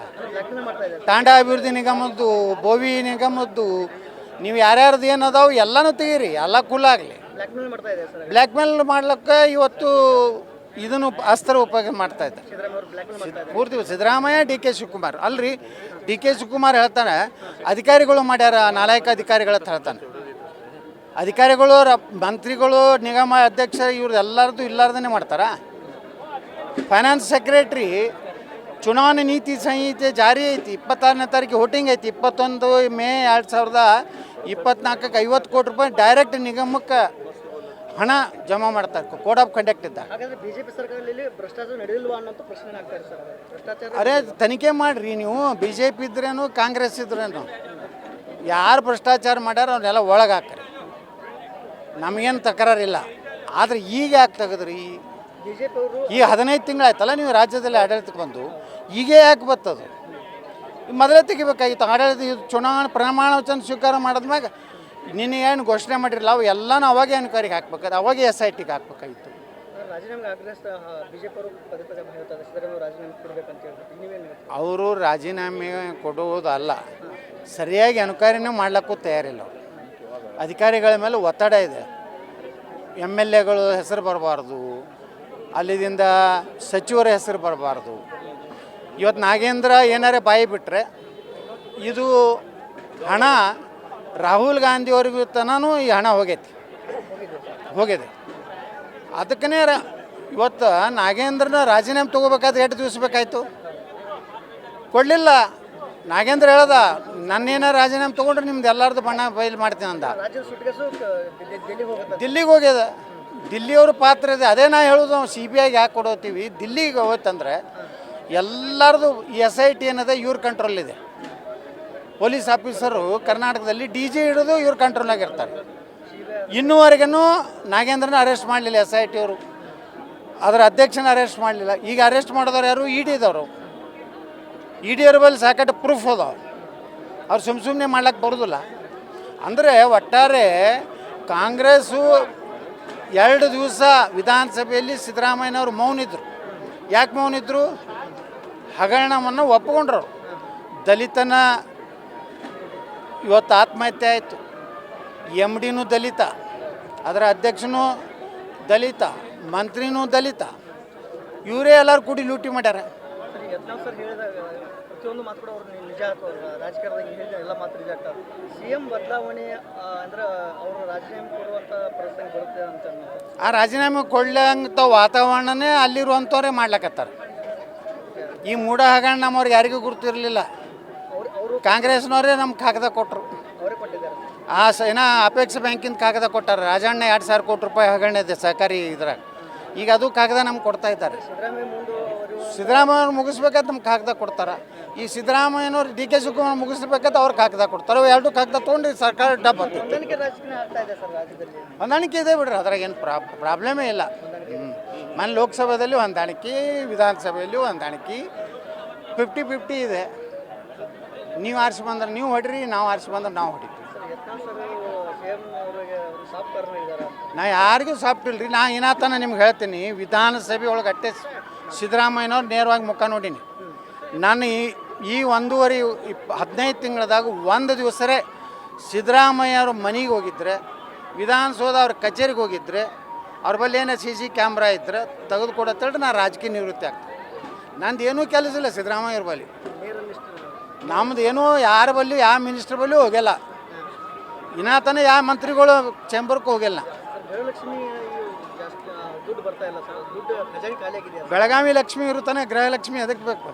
ತಾಂಡಾ ಅಭಿವೃದ್ಧಿ ನಿಗಮದ್ದು, ಬೋವಿ ನಿಗಮದ್ದು, ನೀವು ಯಾರ್ಯಾರ್ದು ಏನದಾವು ಎಲ್ಲನೂ ತೆಗೀರಿ, ಎಲ್ಲ ಕುಲ್ಲಾಗಲಿ. ಬ್ಲ್ಯಾಕ್ ಮೇಲ್ ಮಾಡ್ಲಿಕ್ಕೆ ಇವತ್ತು ಇದನ್ನು ಅಸ್ತ್ರ ಉಪಯೋಗ ಮಾಡ್ತಾ ಇದ್ದಾರೆ ಪೂರ್ತಿ. ಸಿದ್ದರಾಮಯ್ಯ DK ಶಿವಕುಮಾರ್ ಅಲ್ರಿ, DK ಶಿವಕುಮಾರ್ ಹೇಳ್ತಾನೆ ಅಧಿಕಾರಿಗಳು ಮಾಡ್ಯಾರ, ನಾಲಾಯಕ ಅಧಿಕಾರಿಗಳ ಹೇಳ್ತಾನೆ. ಅಧಿಕಾರಿಗಳು ಮಂತ್ರಿಗಳು ನಿಗಮ ಅಧ್ಯಕ್ಷ ಇವ್ರು ಎಲ್ಲರದು ಇಲ್ಲಾರ್ದೇ ಮಾಡ್ತಾರ. ಫೈನಾನ್ಸ್ ಸೆಕ್ರೆಟ್ರಿ ಚುನಾವಣೆ ನೀತಿ ಸಂಹಿತೆ ಜಾರಿ ಐತಿ. 26ನೇ ತಾರೀಕು ವೋಟಿಂಗ್ ಐತಿ. 21 ಮೇ 2024ಕ್ಕೆ 50 ಕೋಟಿ ರೂಪಾಯಿ ಡೈರೆಕ್ಟ್ ನಿಗಮಕ್ಕೆ ಹಣ ಜಮಾ ಮಾಡ್ತಾರೆ. ಕೋಡ್ ಆಫ್ ಕಂಡಕ್ಟ್ ಇದ್ದ. ಬಿಜೆಪಿ ಸರ್ಕಾರದಲ್ಲಿ ಭ್ರಷ್ಟಾಚಾರ ನಡೆದಿಲ್ವಾ ಅನ್ನೋ ಪ್ರಶ್ನೆ ಆಗ್ತಾರೆ ಸರ್. ಭ್ರಷ್ಟಾಚಾರ ಅರೆ ತನಿಖೆ ಮಾಡಿರಿ ನೀವು. BJP ಇದ್ರೇನು ಕಾಂಗ್ರೆಸ್ ಇದ್ರೇನು ಯಾರು ಭ್ರಷ್ಟಾಚಾರ ಮಾಡ್ಯಾರ ಅವ್ರನ್ನೆಲ್ಲ ಒಳಗೆ ಹಾಕ್ರಿ. ನಮಗೇನು ತಕರಾರಿಲ್ಲ. ಆದರೆ ಈಗ ಯಾಕೆ ತೆಗೆದ್ರಿ? ಬಿಜೆಪಿ ಅವರು ಈಗ 15 ತಿಂಗಳಾಯ್ತಲ್ಲ ನೀವು ರಾಜ್ಯದಲ್ಲಿ ಆಡಳಿತಕ್ಕೆ ಬಂದು, ಈಗ ಯಾಕೆ ಬರ್ತದು? ಮೊದಲೇ ತೆಗಿಬೇಕಾಗಿತ್ತು. ಆಡಳಿತ ಚುನಾವಣೆ ಪ್ರಮಾಣ ವಚನ ಸ್ವೀಕಾರ ಮಾಡಿದ್ಮ್ಯಾಗ ನಿನ್ನೆ ಏನು ಘೋಷಣೆ ಮಾಡಿರಲ್ಲ ಅವು ಎಲ್ಲನೂ ಅವಾಗೇ ಎನ್ಕ್ವೈರಿಗೆ ಹಾಕ್ಬೇಕಾದ್ರೆ ಅವಾಗೇ SITಗೆ ಹಾಕ್ಬೇಕಾಗಿತ್ತು. ರಾಜೀನಾಮೆಗೆ ಆಗ್ರಹಿಸ್ತಾ ಬಿಜೆಪಿ ಅವರು ಪದೇ ಪದೇ ಹೇಳ್ತಾರೆ ಸಿದ್ದರಾಮಯ್ಯ ರಾಜೀನಾಮೆ ಕೊಡಬೇಕಂತ ಹೇಳ್ಬಿಟ್ಟು. ನೀವೇನು ಹೇಳ್ತೀರಿ? ಅವರು ರಾಜೀನಾಮೆ ಕೊಡುವುದಲ್ಲ, ಸರಿಯಾಗಿ ಎನ್ಕ್ವೈರಿನೂ ಮಾಡ್ಲಿಕ್ಕೂ ತಯಾರಿಲ್ಲ. ಅಧಿಕಾರಿಗಳ ಮೇಲೆ ಒತ್ತಡ ಇದೆ. MLAಗಳು ಹೆಸರು ಬರಬಾರ್ದು, ಅಲ್ಲಿದಿಂದ ಸಚಿವರ ಹೆಸರು ಬರಬಾರ್ದು. ಇವತ್ತು ನಾಗೇಂದ್ರ ಏನಾರೇ ಬಾಯಿ ಬಿಟ್ಟರೆ ಇದು ಹಣ ರಾಹುಲ್ ಗಾಂಧಿಯವರಿಗೂ ತನೂ ಈ ಹಣ ಹೋಗಿದೆ. ಅದಕ್ಕೇ ಇವತ್ತು ನಾಗೇಂದ್ರನ ರಾಜೀನಾಮೆ ತೊಗೋಬೇಕಾದ್ರೆ ಎಷ್ಟು ದಿವಸ ಬೇಕಾಯಿತು? ಕೊಡಲಿಲ್ಲ. ನಾಗೇಂದ್ರ ಹೇಳ್ದ ನನ್ನೇನಾರು ರಾಜೀನಾಮೆ ತೊಗೊಂಡ್ರೆ ನಿಮ್ದು ಎಲ್ಲರದ್ದು ಬಣ್ಣ ಬಯಲು ಮಾಡ್ತೀನಿ ಅಂದ. ದಿಲ್ಲಿಗೆ ಹೋಗ್ಯದ. ದಿಲ್ಲಿಯವ್ರ ಪಾತ್ರ ಇದೆ. ಅದೇ ನಾ ಹೇಳೋದು, ನಾವು CBIಗೆ ಯಾಕೆ ಕೊಡೋತೀವಿ? ದಿಲ್ಲಿಗೆ ಹೋಯ್ತಂದ್ರೆ ಎಲ್ಲರದು ಈ SIT ಏನದೆ ಇವ್ರ ಕಂಟ್ರೋಲಿದೆ. ಪೊಲೀಸ್ ಆಫೀಸರು ಕರ್ನಾಟಕದಲ್ಲಿ DJ ಹಿಡಿದು ಇವ್ರ ಕಂಟ್ರೋಲಾಗಿರ್ತಾರೆ. ಇನ್ನೂವರೆಗೂ ನಾಗೇಂದ್ರನ ಅರೆಸ್ಟ್ ಮಾಡಲಿಲ್ಲ SIT ಅವರು. ಅದರ ಅಧ್ಯಕ್ಷನ ಅರೆಸ್ಟ್ ಮಾಡಲಿಲ್ಲ. ಈಗ ಅರೆಸ್ಟ್ ಮಾಡಿದವ್ರು ಯಾರು? ಇ ಡಿದವರು. ಇ ಡಿ ಅವ್ರ ಬಳಿ ಸಾಕಷ್ಟು ಪ್ರೂಫ್ ಅದಾವ. ಅವ್ರು ಸುಮ್ಮನೆ ಮಾಡ್ಲಿಕ್ಕೆ ಬರೋದಿಲ್ಲ. ಅಂದರೆ ಒಟ್ಟಾರೆ ಕಾಂಗ್ರೆಸ್ಸು 2 ದಿವಸ ವಿಧಾನಸಭೆಯಲ್ಲಿ ಸಿದ್ದರಾಮಯ್ಯನವರು ಮೌನಿದ್ರು. ಯಾಕೆ ಮೌನಿದ್ರು? ಹಗರಣವನ್ನು ಒಪ್ಪಿಕೊಂಡ್ರು. ದಲಿತನ ಇವತ್ತು ಆತ್ಮಹತ್ಯೆ ಆಯಿತು. ಎಮ್ ಡಿನೂ ದಲಿತ, ಅದರ ಅಧ್ಯಕ್ಷನೂ ದಲಿತ, ಮಂತ್ರಿನೂ ದಲಿತ. ಇವರೇ ಎಲ್ಲರೂ ಕೂಡಿ ಲೂಟಿ ಮಾಡ್ಯಾರ. ಯತ್ನಾಳ್ ಸರ್ ಹೇಳಿದಾಗ ಪ್ರತಿಯೊಂದು ಮಾತು ಕೂಡ ಅವ್ರು ನಿಜ ಆಗ್ತವ್ರು. ರಾಜಕಾರಣದಾಗ ಹೇಳಿದ ಎಲ್ಲ ಮಾತು ನಿಜ ಆಗ್ತಾವೆ. CM ಬದಲಾವಣೆ ಅಂದ್ರೆ ಅವರು ರಾಜೀನಾಮೆ ಕೊಡುವಂಥ ಪ್ರಸಂಗ ಬರುತ್ತೆ ಅಂತ ಆ ರಾಜೀನಾಮೆ ಕೊಡ್ಲಂಥ ವಾತಾವರಣನೇ ಅಲ್ಲಿರುವಂಥವ್ರೇ ಮಾಡ್ಲಕತ್ತಾರ. ಈ ಮೂಢ ಹಗರಣ ನಮ್ಮವ್ರಿಗೆ ಯಾರಿಗೂ ಗುರುತಿರಲಿಲ್ಲ. ಕಾಂಗ್ರೆಸ್ನವರೇ ನಮ್ಗೆ ಕಾಗದ ಕೊಟ್ಟರು. ಅವರೇ ಕೊಟ್ಟಿದ್ದಾರೆ. ಏನೋ ಅಪೇಕ್ಷ ಬ್ಯಾಂಕಿಂದ ಕಾಗದ ಕೊಟ್ಟಾರೆ. ರಾಜಣ್ಣ 2,000 ಕೋಟಿ ರೂಪಾಯಿ ಹಗರಣ ಇದೆ ಸಹಕಾರಿ ಇದ್ರಾಗ. ಈಗ ಅದು ಕಾಗದ ನಮ್ಗೆ ಕೊಡ್ತಾ ಇದ್ದಾರೆ. ಸಿದ್ದರಾಮಯ್ಯವ್ರು ಮುಗಿಸ್ಬೇಕಾದ್ರೆ ನಮ್ಗೆ ಕಾಗದ ಕೊಡ್ತಾರೆ. ಈ ಸಿದ್ದರಾಮಯ್ಯನವ್ರು DK ಶಿವಕುಮಾರ್ ಮುಗಿಸ್ಬೇಕಾದ್ರೆ ಅವ್ರು ಕಾಗದ ಕೊಡ್ತಾರೆ. ಅವು 2 ಕಾಗದ ತೊಗೊಂಡು ಸರ್ಕಾರ ಡಬ್ಬ ಹೊಂದಾಣಿಕೆ ಇದೆ ಬಿಡ್ರಿ. ಅದ್ರಾಗ ಏನು ಪ್ರಾಬ್ಲಮೇ ಇಲ್ಲ. ಮನೆ ಲೋಕಸಭೆಯಲ್ಲಿ ಹೊಂದಾಣಿಕೆ, ವಿಧಾನಸಭೆಯಲ್ಲಿ ಹೊಂದಾಣಿಕೆ 50-50 ಇದೆ. ನೀವು ಆರಿಸಿ ಬಂದ್ರೆ ನೀವು ಹೊಡ್ರಿ, ನಾವು ಆರಿಸಿ ಬಂದ್ರೆ ನಾವು ಹೊಡಿತೀವಿ. ನಾ ಯಾರಿಗೂ ಸಾಫ್ಟ್ ಇಲ್ರಿ. ನಾ ಏನಾತನ ನಿಮ್ಗೆ ಹೇಳ್ತೀನಿ, ವಿಧಾನಸಭೆ ಒಳಗೆ ಅಟ್ಟೆ ಸಿದ್ದರಾಮಯ್ಯನವ್ರು ನೇರವಾಗಿ ಮುಖ ನೋಡೀನಿ. ನಾನು ಈ 15 ತಿಂಗಳದಾಗ 1 ದಿವಸರೇ ಸಿದ್ದರಾಮಯ್ಯವ್ರ ಮನೆಗೆ ಹೋಗಿದ್ರೆ, ವಿಧಾನಸೌಧ ಅವ್ರ ಕಚೇರಿಗೆ ಹೋಗಿದ್ರೆ, ಅವ್ರ ಬಳಿ ಏನೋ CC ಕ್ಯಾಮ್ರಾ ಇದ್ರೆ ತೆಗೆದು ಕೊಡತ್ತೇಳಿ ನಾ ರಾಜಕೀಯ ನಿವೃತ್ತಿ ಆಗ್ತದೆ. ನಂದು ಏನೂ ಕೆಲಸ ಇಲ್ಲ ಸಿದ್ದರಾಮಯ್ಯವ್ರ ಬಳಿ. ನಮ್ದು ಏನೂ ಯಾರ ಬಳಿ ಯಾವ ಮಿನಿಸ್ಟ್ರ್ ಬಳಿ ಹೋಗಿಲ್ಲ. ಇನ್ನಾತನ ಯಾವ ಮಂತ್ರಿಗಳು ಚೇಂಬರ್ಗೆ ಹೋಗಿಲ್ಲ. ಬೆಳಗಾವಿ ಲಕ್ಷ್ಮಿ ಇರುತ್ತಾನೆ, ಗೃಹಲಕ್ಷ್ಮಿ ಅದಕ್ಕೆ ಬೇಕು.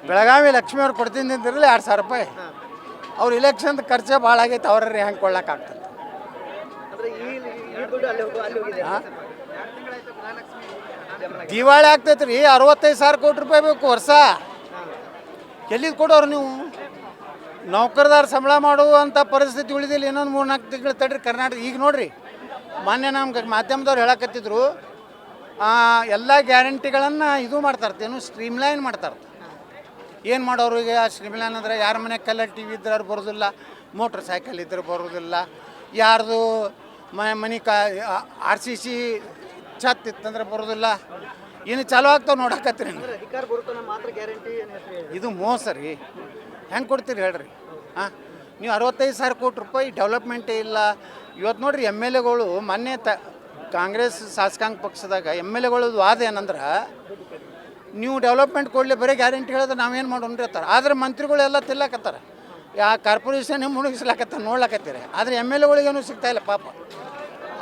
ಬೆಳಗಾವಿ ಲಕ್ಷ್ಮಿ ಅವ್ರು ಕೊಡ್ತೀನಿ ಅಂದಿರಲಿ 2,000 ರೂಪಾಯಿ. ಅವ್ರು ಇಲೆಕ್ಷನ್ ಖರ್ಚೆ ಭಾಳ ಆಗೈತೆ. ಅವ್ರಿಗೆ ಹೆಂಗೆ ಕೊಡ್ಲಿಕ್ಕಾಗ್ತದೆ? ದಿವಾಳಿ ಆಗ್ತೈತೆ ರೀ. 65,000 ಕೋಟಿ ರೂಪಾಯಿ ಬೇಕು ವರ್ಷ. ಎಲ್ಲಿದು ಕೊಡೋರು ನೀವು? ನೌಕರದಾರ ಸಂಬಳ ಮಾಡುವಂಥ ಪರಿಸ್ಥಿತಿ ಉಳಿದಿಲ್ಲ. ಇನ್ನೊಂದು 3-4 ತಿಂಗಳು ತಡ್ರಿ ಕರ್ನಾಟಕ. ಈಗ ನೋಡಿರಿ, ಮೊನ್ನೆ ನಮ್ಗೆ ಮಾಧ್ಯಮದವ್ರು ಹೇಳಕತ್ತಿದ್ರು, ಎಲ್ಲ ಗ್ಯಾರಂಟಿಗಳನ್ನು ಇದು ಮಾಡ್ತಾರತ್ತೆ, ಏನು ಸ್ಟ್ರೀಮ್ಲೈನ್ ಮಾಡ್ತಾರತ್ತೆ. ಏನು ಮಾಡೋರು ಈಗ? ಸ್ಟ್ರೀಮ್ಲೈನ್ ಅಂದರೆ ಯಾರ ಮನೆ ಕಲರ್ TV ಇದ್ರೆ ಅವ್ರು ಬರೋದಿಲ್ಲ, ಮೋಟ್ರ್ ಸೈಕಲ್ ಇದ್ರೆ ಬರೋದಿಲ್ಲ, ಯಾರ್ದು ಮನೆ RCC ಛತ್ ಇತ್ತಂದ್ರೆ ಬರೋದಿಲ್ಲ. ಇನ್ನು ಚಾಲೂ ಆಗ್ತಾವೆ ನೋಡಕತ್ತೀರಿ. ಇದು ಮೋಸ ರೀ. ಹೆಂಗೆ ಕೊಡ್ತೀರಿ ಹೇಳ್ರಿ? ನೀವು 65,000 ಕೋಟಿ ರೂಪಾಯಿ ಡೆವಲಪ್ಮೆಂಟೇ ಇಲ್ಲ. ಇವತ್ತು ನೋಡಿರಿ, MLAಗಳು ಮೊನ್ನೆ ಕಾಂಗ್ರೆಸ್ ಶಾಸಕಾಂಗ ಪಕ್ಷದಾಗ MLAಗಳದ್ದು ವಾದ ಏನಂದ್ರೆ, ನೀವು ಡೆವಲಪ್ಮೆಂಟ್ ಕೊಡಲಿ, ಬರೀ ಗ್ಯಾರಂಟಿ ಹೇಳಿದ್ರೆ ನಾವೇನು ಮಾಡೋಣ್ರಿ ಅಂತಾರೆ. ಆದರೆ ಮಂತ್ರಿಗಳೆಲ್ಲ ತಿಲ್ಲಕತ್ತಾರ. ಕಾರ್ಪೊರೇಷನ್ ಮುಳುಗಿಸ್ಲಾಕತ್ತಾರ, ನೋಡ್ಲಾಕತ್ತೀರಿ. ಆದರೆ MLAಗಳಿಗೇನು ಸಿಗ್ತಾಯಿಲ್ಲ ಪಾಪ.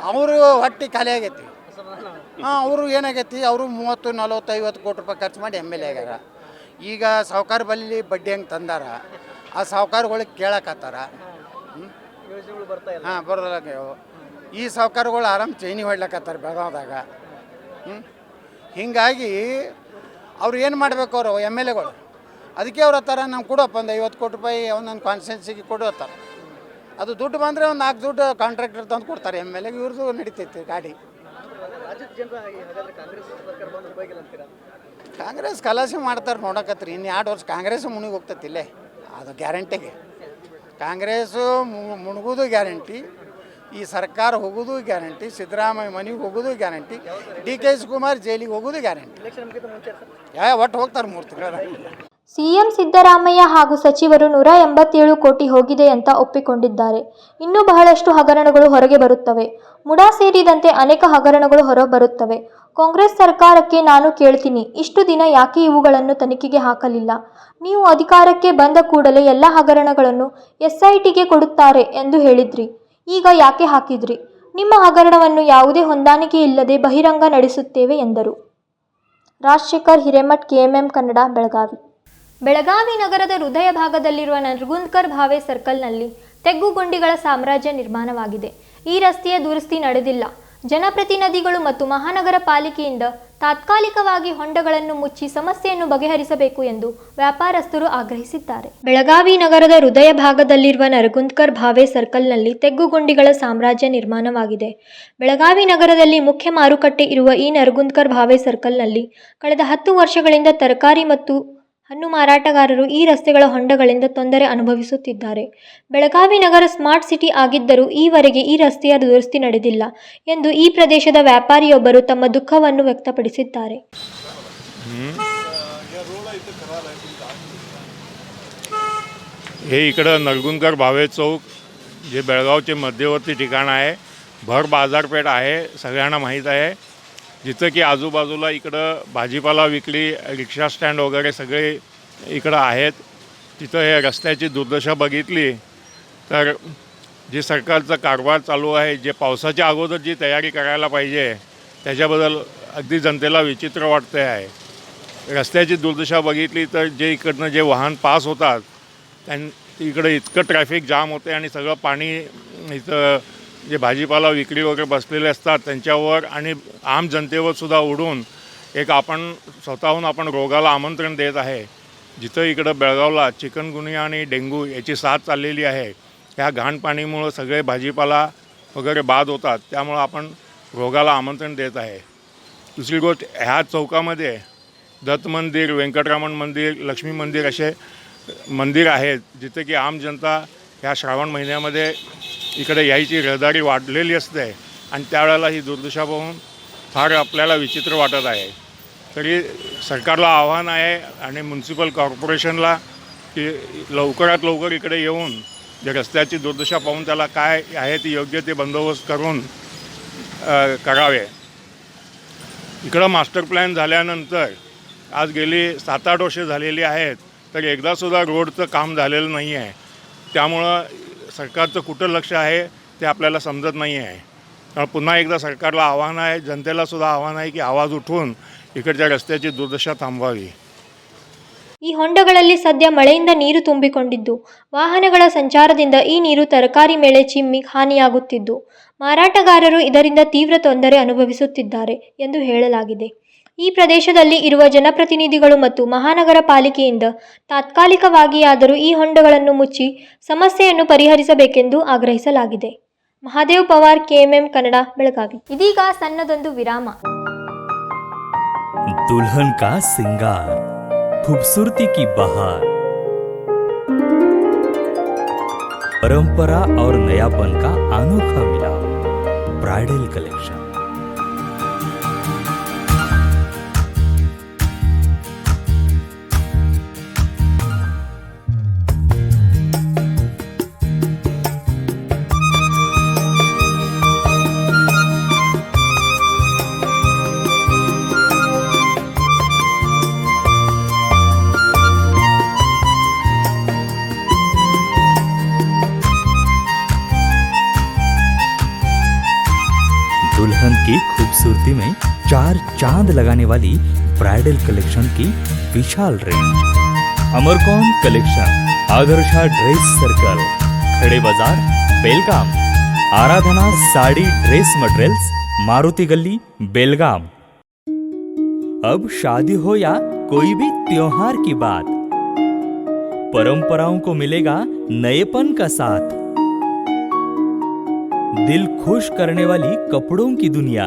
ಅವರು ಹೊಟ್ಟೆ ಖಾಲಿ ಆಗೈತಿ. ಅವರು ಏನಾಗೈತಿ, ಅವರು 30, 40, 50 ಕೋಟಿ ರೂಪಾಯಿ ಖರ್ಚು ಮಾಡಿ MLA ಆಗ್ಯಾರ. ಈಗ ಸಾವ್ಕಾರ ಬಲ್ಲಿ ಬಡ್ಡಿ ಹೆಂಗೆ ತಂದಾರ, ಆ ಸಾವ್ಕಾರಗಳಿಗೆ ಕೇಳಕತ್ತಾರ. ಬರೋದಾಗ ಈ ಸಾವ್ಕಾರಗಳು ಆರಾಮ್ ಚೈನಿ ಹೊಡ್ಲಕತ್ತಾರ ಬೆಳಗಾವ್ದಾಗ. ಹೀಗಾಗಿ ಅವ್ರು ಏನು ಮಾಡಬೇಕು? ಅವರು MLAಗಳು ಅದಕ್ಕೆ ಅವ್ರ ಹತ್ತಾರ ನಮ್ಗೆ ಕೊಡಪ್ಪ ಒಂದು 50 ಕೋಟಿ ರೂಪಾಯಿ ಒಂದೊಂದು ಕಾನ್ಸ್ಟಿಟ್ಯೂನ್ಸಿಗೆ ಕೊಡೋತ್ತಾರ. ಅದು ದುಡ್ಡು ಬಂದರೆ ಒಂದು 4 ದುಡ್ಡು ಕಾಂಟ್ರಾಕ್ಟರ್ ತಂದು ಕೊಡ್ತಾರೆ MLAಗೆ. ಇವ್ರದ್ದು ನಡೀತೈತಿ ಗಾಡಿ. ಕಾಂಗ್ರೆಸ್ ಕಲಾಸಿ ಮಾಡ್ತಾರೆ ನೋಡಕತ್ರಿ. ಇನ್ನು 2 ವರ್ಷ ಕಾಂಗ್ರೆಸ್ ಮುಣಿಗೆ ಹೋಗ್ತತಿಲ್ಲೇ, ಅದು ಗ್ಯಾರಂಟಿಗೆ. ಕಾಂಗ್ರೆಸ್ಸು ಮುಣಗೋದು ಗ್ಯಾರಂಟಿ, ಈ ಸರ್ಕಾರ ಹೋಗೋದು ಗ್ಯಾರಂಟಿ, ಸಿದ್ದರಾಮಯ್ಯ ಮನೆಗೆ ಹೋಗೋದು ಗ್ಯಾರಂಟಿ, DK ಶಿವಕುಮಾರ್ ಜೈಲಿಗೆ ಹೋಗೋದು ಗ್ಯಾರಂಟಿ. ಒಟ್ಟು ಹೋಗ್ತಾರೆ 3 ತಿಂಗಳ. CM ಸಿದ್ದರಾಮಯ್ಯ ಹಾಗೂ ಸಚಿವರು 187 ಕೋಟಿ ಹೋಗಿದೆ ಅಂತ ಒಪ್ಪಿಕೊಂಡಿದ್ದಾರೆ. ಇನ್ನೂ ಬಹಳಷ್ಟು ಹಗರಣಗಳು ಹೊರಗೆ ಬರುತ್ತವೆ. ಮುಡಾ ಸೇರಿದಂತೆ ಅನೇಕ ಹಗರಣಗಳು ಹೊರಬರುತ್ತವೆ. ಕಾಂಗ್ರೆಸ್ ಸರ್ಕಾರಕ್ಕೆ ನಾನು ಕೇಳ್ತೀನಿ, ಇಷ್ಟು ದಿನ ಯಾಕೆ ಇವುಗಳನ್ನು ತನಿಖೆಗೆ ಹಾಕಲಿಲ್ಲ? ನೀವು ಅಧಿಕಾರಕ್ಕೆ ಬಂದ ಕೂಡಲೇ ಎಲ್ಲ ಹಗರಣಗಳನ್ನು SITಗೆ ಕೊಡುತ್ತಾರೆ ಎಂದು ಹೇಳಿದ್ರಿ. ಈಗ ಯಾಕೆ ಹಾಕಿದ್ರಿ? ನಿಮ್ಮ ಹಗರಣವನ್ನು ಯಾವುದೇ ಹೊಂದಾಣಿಕೆ ಇಲ್ಲದೆ ಬಹಿರಂಗ ನಡೆಸುತ್ತೇವೆ ಎಂದರು. ರಾಜಶೇಖರ್ ಹಿರೇಮಠ್, KMM ಕನ್ನಡ, ಬೆಳಗಾವಿ. ಬೆಳಗಾವಿ ನಗರದ ಹೃದಯ ಭಾಗದಲ್ಲಿರುವ ನರಗುಂದ್ಕರ್ ಭಾವೆ ಸರ್ಕಲ್ನಲ್ಲಿ ತೆಗ್ಗುಗುಂಡಿಗಳ ಸಾಮ್ರಾಜ್ಯ ನಿರ್ಮಾಣವಾಗಿದೆ. ಈ ರಸ್ತೆಯ ದುರಸ್ತಿ ನಡೆದಿಲ್ಲ. ಜನಪ್ರತಿನಿಧಿಗಳು ಮತ್ತು ಮಹಾನಗರ ಪಾಲಿಕೆಯಿಂದ ತಾತ್ಕಾಲಿಕವಾಗಿ ಹೊಂಡಗಳನ್ನು ಮುಚ್ಚಿ ಸಮಸ್ಯೆಯನ್ನು ಬಗೆಹರಿಸಬೇಕು ಎಂದು ವ್ಯಾಪಾರಸ್ಥರು ಆಗ್ರಹಿಸಿದ್ದಾರೆ. ಬೆಳಗಾವಿ ನಗರದ ಹೃದಯ ಭಾಗದಲ್ಲಿರುವ ನರಗುಂದ್ಕರ್ ಭಾವೆ ಸರ್ಕಲ್ನಲ್ಲಿ ತೆಗ್ಗುಗುಂಡಿಗಳ ಸಾಮ್ರಾಜ್ಯ ನಿರ್ಮಾಣವಾಗಿದೆ. ಬೆಳಗಾವಿ ನಗರದಲ್ಲಿ ಮುಖ್ಯ ಮಾರುಕಟ್ಟೆ ಇರುವ ಈ ನರಗುಂದ್ಕರ್ ಭಾವೆ ಸರ್ಕಲ್ನಲ್ಲಿ ಕಳೆದ 10 ವರ್ಷಗಳಿಂದ ತರಕಾರಿ ಮತ್ತು ಹಣ್ಣು ಮಾರಾಟಗಾರರು ಈ ರಸ್ತೆಗಳ ಹೊಂಡಗಳಿಂದ ತೊಂದರೆ ಅನುಭವಿಸುತ್ತಿದ್ದಾರೆ. ಬೆಳಗಾವಿ ನಗರ ಸ್ಮಾರ್ಟ್ ಸಿಟಿ ಆಗಿದ್ದರೂ ಈವರೆಗೆ ಈ ರಸ್ತೆಯ ದುರಸ್ತಿ ನಡೆದಿಲ್ಲ ಎಂದು ಈ ಪ್ರದೇಶದ ವ್ಯಾಪಾರಿಯೊಬ್ಬರು ತಮ್ಮ ದುಃಖವನ್ನು ವ್ಯಕ್ತಪಡಿಸಿದ್ದಾರೆ. हे इकडं नरगुंदकर भावे चौक जे बेळगावचे मध्यवर्ती ठिकाण आहे. भर बाजारपेठ आहे, सगळ्यांना माहीत आहे. जिथं की आजूबाजूला इकडं भाजीपाला विक्री, रिक्षा स्टँड वगैरे सगळे इकडं आहेत. तिथं हे रस्त्याची दुर्दशा बघितली तर जे सरकारचा कारभार चालू आहे, जे पावसाच्या अगोदर जी तयारी करायला पाहिजे त्याच्याबद्दल अगदी जनतेला विचित्र वाटते आहे. रस्त्याची दुर्दशा बघितली तर जे इकडनं जे वाहन पास होतात इकडे इतकं ट्रॅफिक जाम होते आणि सगळं पाणी इथं जे भाजीपाला विक्री वगैरे बसलेले असतात त्यांच्यावर आणि आम जनतेवर सुद्धा उडून एक आपण स्वतःहून आपण रोगाला आमंत्रण देत आहे. जिथं इकडं बेळगावला चिकनगुनिया आणि डेंग्यू याची साथ चाललेली आहे. ह्या घाण पाणीमुळं सगळे भाजीपाला वगैरे बाद होतात, त्यामुळं आपण रोगाला आमंत्रण देत आहे. दुसरी गोष्ट, ह्या चौकामध्ये दत्त मंदिर, व्यंकटरामन मंदिर, लक्ष्मी मंदिर असे मंदिर आहेत जिथे की आम जनता ह्या श्रावण महिन्यामध्ये इकडे यायची रहदारी वाढलेली असते आणि त्यावेळेला ही दुर्दशा पाहून फार आपल्याला विचित्र वाटत आहे. तरी सरकारला आव्हान आहे आणि म्युन्सिपल कॉर्पोरेशनला की लवकरात लवकर इकडे येऊन जे रस्त्याची दुर्दशा पाहून त्याला काय आहे ती योग्य ते बंदोबस्त करून करावे. इकडं मास्टर प्लॅन झाल्यानंतर आज गेली 7-8 वर्षे झालेली आहेत, तर एकदासुद्धा रोडचं काम झालेलं नाही आहे. त्यामुळं सरकारचं कुठं लक्ष आहे ते आपल्याला समजत नाही आहे. पुन्हा एकदा सरकारला आव्हान आहे, जनतेलासुद्धा आव्हान आहे की आवाज उठवून इकडच्या रस्त्याची दुर्दशा थांबवावी. ಈ ಹೊಂಡಗಳಲ್ಲಿ ಸದ್ಯ ಮಳೆಯಿಂದ ನೀರು ತುಂಬಿಕೊಂಡಿದ್ದು ವಾಹನಗಳ ಸಂಚಾರದಿಂದ ಈ ನೀರು ತರಕಾರಿ ಮೇಳೆ ಚಿಮ್ಮಿ ಹಾನಿಯಾಗುತ್ತಿದ್ದು ಮಾರಾಟಗಾರರು ಇದರಿಂದ ತೀವ್ರ ತೊಂದರೆ ಅನುಭವಿಸುತ್ತಿದ್ದಾರೆ ಎಂದು ಹೇಳಲಾಗಿದೆ. ಈ ಪ್ರದೇಶದಲ್ಲಿ ಇರುವ ಜನಪ್ರತಿನಿಧಿಗಳು ಮತ್ತು ಮಹಾನಗರ ಪಾಲಿಕೆಯಿಂದ ತಾತ್ಕಾಲಿಕವಾಗಿಯಾದರೂ ಈ ಹೊಂಡಗಳನ್ನು ಮುಚ್ಚಿ ಸಮಸ್ಯೆಯನ್ನು ಪರಿಹರಿಸಬೇಕೆಂದು ಆಗ್ರಹಿಸಲಾಗಿದೆ. ಮಹಾದೇವ್ ಪವಾರ್, KMM ಕನ್ನಡ, ಬೆಳಗಾವಿ. ಇದೀಗ ಸಣ್ಣದೊಂದು ವಿರಾಮ. दुल्हन का सिंगार, खूबसूरती की बहार, परंपरा और नयापन का अनोखा मिलाप, ब्राइडल कलेक्शन. दुल्हन की खूबसूरती में 4 चांद लगाने वाली ब्राइडल कलेक्शन की विशाल रेंज. अमरकॉन collection, Adarsha dress circle, Khade Bazar, Belgaum. Aradhana sari dress materials, Maruti Galli, Belgaum. अब शादी हो या कोई भी त्योहार की बात, परंपराओं को मिलेगा नएपन का साथ. दिल खुश करने वाली कपड़ों की दुनिया.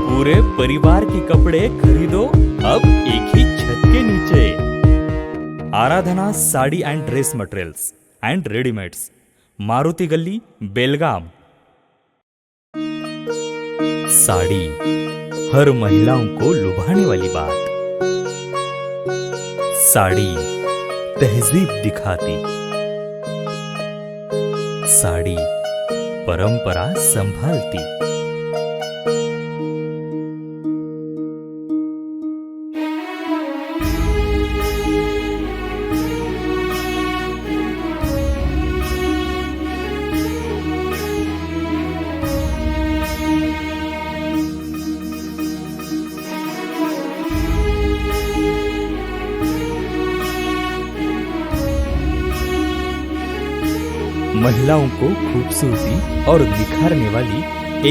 पूरे परिवार के कपड़े खरीदो अब एक ही छत के नीचे. Aradhana sari and dress materials and readymades, Maruti Galli, Belgaum. Sari हर महिलाओं को लुभाने वाली बात. साड़ी तहजीब दिखाती. साड़ी परंपरा संभालती. महिलाओं को खूबसूरती और निखारने वाली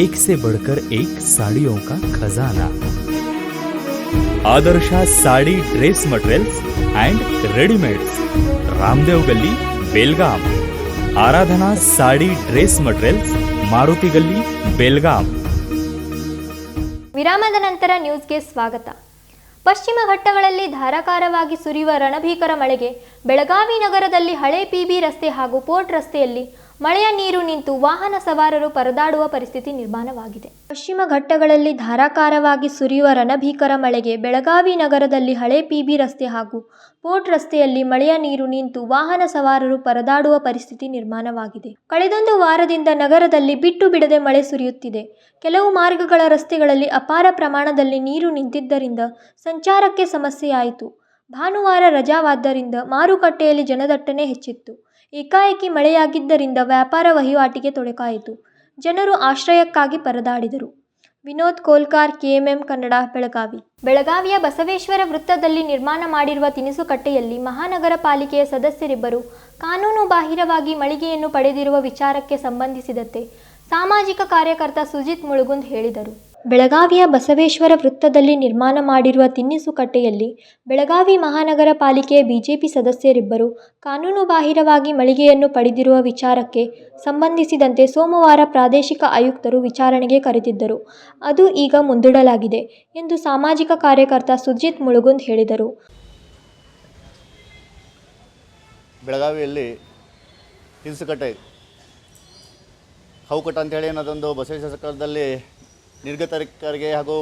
एक से बढ़कर एक साड़ियों का खजाना। Adarsha sari dress materials and readymades, Ramdev गली, बेलगाम। आराधना साड़ी ड्रेस मटेरियल्स, मारुति गली, बेलगाम। ವಿರಾಮದ ನಂತರ ನ್ಯೂಸ್ಗೆ ಸ್ವಾಗತ. ಪಶ್ಚಿಮ ಘಟ್ಟಗಳಲ್ಲಿ ಧಾರಾಕಾರವಾಗಿ ಸುರಿಯುವ ರಣಭೀಕರ ಮಳೆಗೆ ಬೆಳಗಾವಿ ನಗರದಲ್ಲಿ ಹಳೆ ಪಿಬಿ ರಸ್ತೆ ಹಾಗೂ ಪೋರ್ಟ್ ರಸ್ತೆಯಲ್ಲಿ ಮಳೆಯ ನೀರು ನಿಂತು ವಾಹನ ಸವಾರರು ಪರದಾಡುವ ಪರಿಸ್ಥಿತಿ ನಿರ್ಮಾಣವಾಗಿದೆ. ಪಶ್ಚಿಮ ಘಟ್ಟಗಳಲ್ಲಿ ಧಾರಾಕಾರವಾಗಿ ಸುರಿಯುವ ರಣಭೀಕರ ಮಳೆಗೆ ಬೆಳಗಾವಿ ನಗರದಲ್ಲಿ ಹಳೆ ಪಿಬಿ ರಸ್ತೆ ಹಾಗೂ ಪೋರ್ಟ್ ರಸ್ತೆಯಲ್ಲಿ ಮಳೆಯ ನೀರು ನಿಂತು ವಾಹನ ಸವಾರರು ಪರದಾಡುವ ಪರಿಸ್ಥಿತಿ ನಿರ್ಮಾಣವಾಗಿದೆ. ಕಳೆದೊಂದು ವಾರದಿಂದ ನಗರದಲ್ಲಿ ಬಿಟ್ಟು ಬಿಡದೆ ಮಳೆ ಸುರಿಯುತ್ತಿದೆ. ಕೆಲವು ಮಾರ್ಗಗಳ ರಸ್ತೆಗಳಲ್ಲಿ ಅಪಾರ ಪ್ರಮಾಣದಲ್ಲಿ ನೀರು ನಿಂತಿದ್ದರಿಂದ ಸಂಚಾರಕ್ಕೆ ಸಮಸ್ಯೆಯಾಯಿತು. ಭಾನುವಾರ ರಜಾವಾದ್ದರಿಂದ ಮಾರುಕಟ್ಟೆಯಲ್ಲಿ ಜನದಟ್ಟಣೆ ಹೆಚ್ಚಿತ್ತು. ಏಕಾಏಕಿ ಮಳೆಯಾಗಿದ್ದರಿಂದ ವ್ಯಾಪಾರ ವಹಿವಾಟಿಗೆ ತೊಡಕಾಯಿತು. ಜನರು ಆಶ್ರಯಕ್ಕಾಗಿ ಪರದಾಡಿದರು. ವಿನೋದ್ ಕೋಲ್ಕಾರ್, KMM ಕನ್ನಡ, ಬೆಳಗಾವಿ. ಬೆಳಗಾವಿಯ ಬಸವೇಶ್ವರ ವೃತ್ತದಲ್ಲಿ ನಿರ್ಮಾಣ ಮಾಡಿರುವ ತಿನಿಸುಕಟ್ಟೆಯಲ್ಲಿ ಮಹಾನಗರ ಪಾಲಿಕೆಯ ಸದಸ್ಯರಿಬ್ಬರು ಕಾನೂನು ಬಾಹಿರವಾಗಿ ಮಳಿಗೆಯನ್ನು ಪಡೆದಿರುವ ವಿಚಾರಕ್ಕೆ ಸಂಬಂಧಿಸಿದಂತೆ ಸಾಮಾಜಿಕ ಕಾರ್ಯಕರ್ತ ಸುಜಿತ್ ಮುಳುಗುಂದ್ ಹೇಳಿದರು. ಬೆಳಗಾವಿಯ ಬಸವೇಶ್ವರ ವೃತ್ತದಲ್ಲಿ ನಿರ್ಮಾಣ ಮಾಡಿರುವ ತಿನಿಸುಕಟ್ಟೆಯಲ್ಲಿ ಬೆಳಗಾವಿ ಮಹಾನಗರ ಪಾಲಿಕೆಯ ಬಿಜೆಪಿ ಸದಸ್ಯರಿಬ್ಬರು ಕಾನೂನು ಬಾಹಿರವಾಗಿ ಮಳಿಗೆಯನ್ನು ಪಡೆದಿರುವ ವಿಚಾರಕ್ಕೆ ಸಂಬಂಧಿಸಿದಂತೆ ಸೋಮವಾರ ಪ್ರಾದೇಶಿಕ ಆಯುಕ್ತರು ವಿಚಾರಣೆಗೆ ಕರೆದಿದ್ದರು. ಅದು ಈಗ ಮುಂದೂಡಲಾಗಿದೆ ಎಂದು ಸಾಮಾಜಿಕ ಕಾರ್ಯಕರ್ತ ಸುಜಿತ್ ಮುಳುಗುಂದ್ ಹೇಳಿದರು. ಬೆಳಗಾವಿಯಲ್ಲಿ ತಿನಿಸುಕಟ್ಟೆ ಹೌಕಟ್ಟ ಅಂತೇಳಿ ಅನ್ನೋದೊಂದು ಬಸವೇಶ್ವರ ಸರ್ಕಾರದಲ್ಲಿ ನಿರ್ಗತರಿಕರಿಗೆ ಹಾಗೂ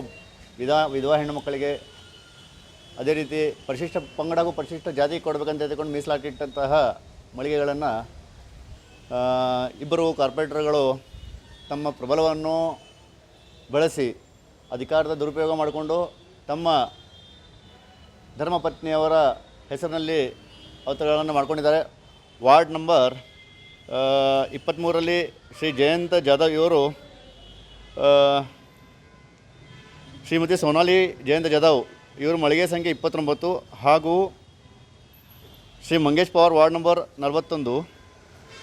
ವಿಧವಾ ಹೆಣ್ಣು ಮಕ್ಕಳಿಗೆ, ಅದೇ ರೀತಿ ಪರಿಶಿಷ್ಟ ಪಂಗಡ ಹಾಗೂ ಪರಿಶಿಷ್ಟ ಜಾತಿ ಕೊಡಬೇಕಂತ ಹೇಳ್ಕೊಂಡು ಮೀಸಲಾಟಿಟ್ಟಂತಹ ಮಳಿಗೆಗಳನ್ನು ಇಬ್ಬರು ಕಾರ್ಪೊರೇಟರ್ಗಳು ತಮ್ಮ ಪ್ರಬಲವನ್ನು ಬಳಸಿ ಅಧಿಕಾರದ ದುರುಪಯೋಗ ಮಾಡಿಕೊಂಡು ತಮ್ಮ ಧರ್ಮಪತ್ನಿಯವರ ಹೆಸರಿನಲ್ಲಿ ಅವತರಣಗಳನ್ನು ಮಾಡ್ಕೊಂಡಿದ್ದಾರೆ. ವಾರ್ಡ್ ನಂಬರ್ 23ರಲ್ಲಿ ಶ್ರೀ ಜಯಂತ ಜಾಧವ್ ಇವರು ಶ್ರೀಮತಿ ಸೋನಾಲಿ ಜಯಂತ ಜಾಧವ್ ಇವರು ಮಳಿಗೆ ಸಂಖ್ಯೆ 29 ಹಾಗೂ ಶ್ರೀ ಮಂಗೇಶ್ ಪವಾರ್ ವಾರ್ಡ್ ನಂಬರ್ 41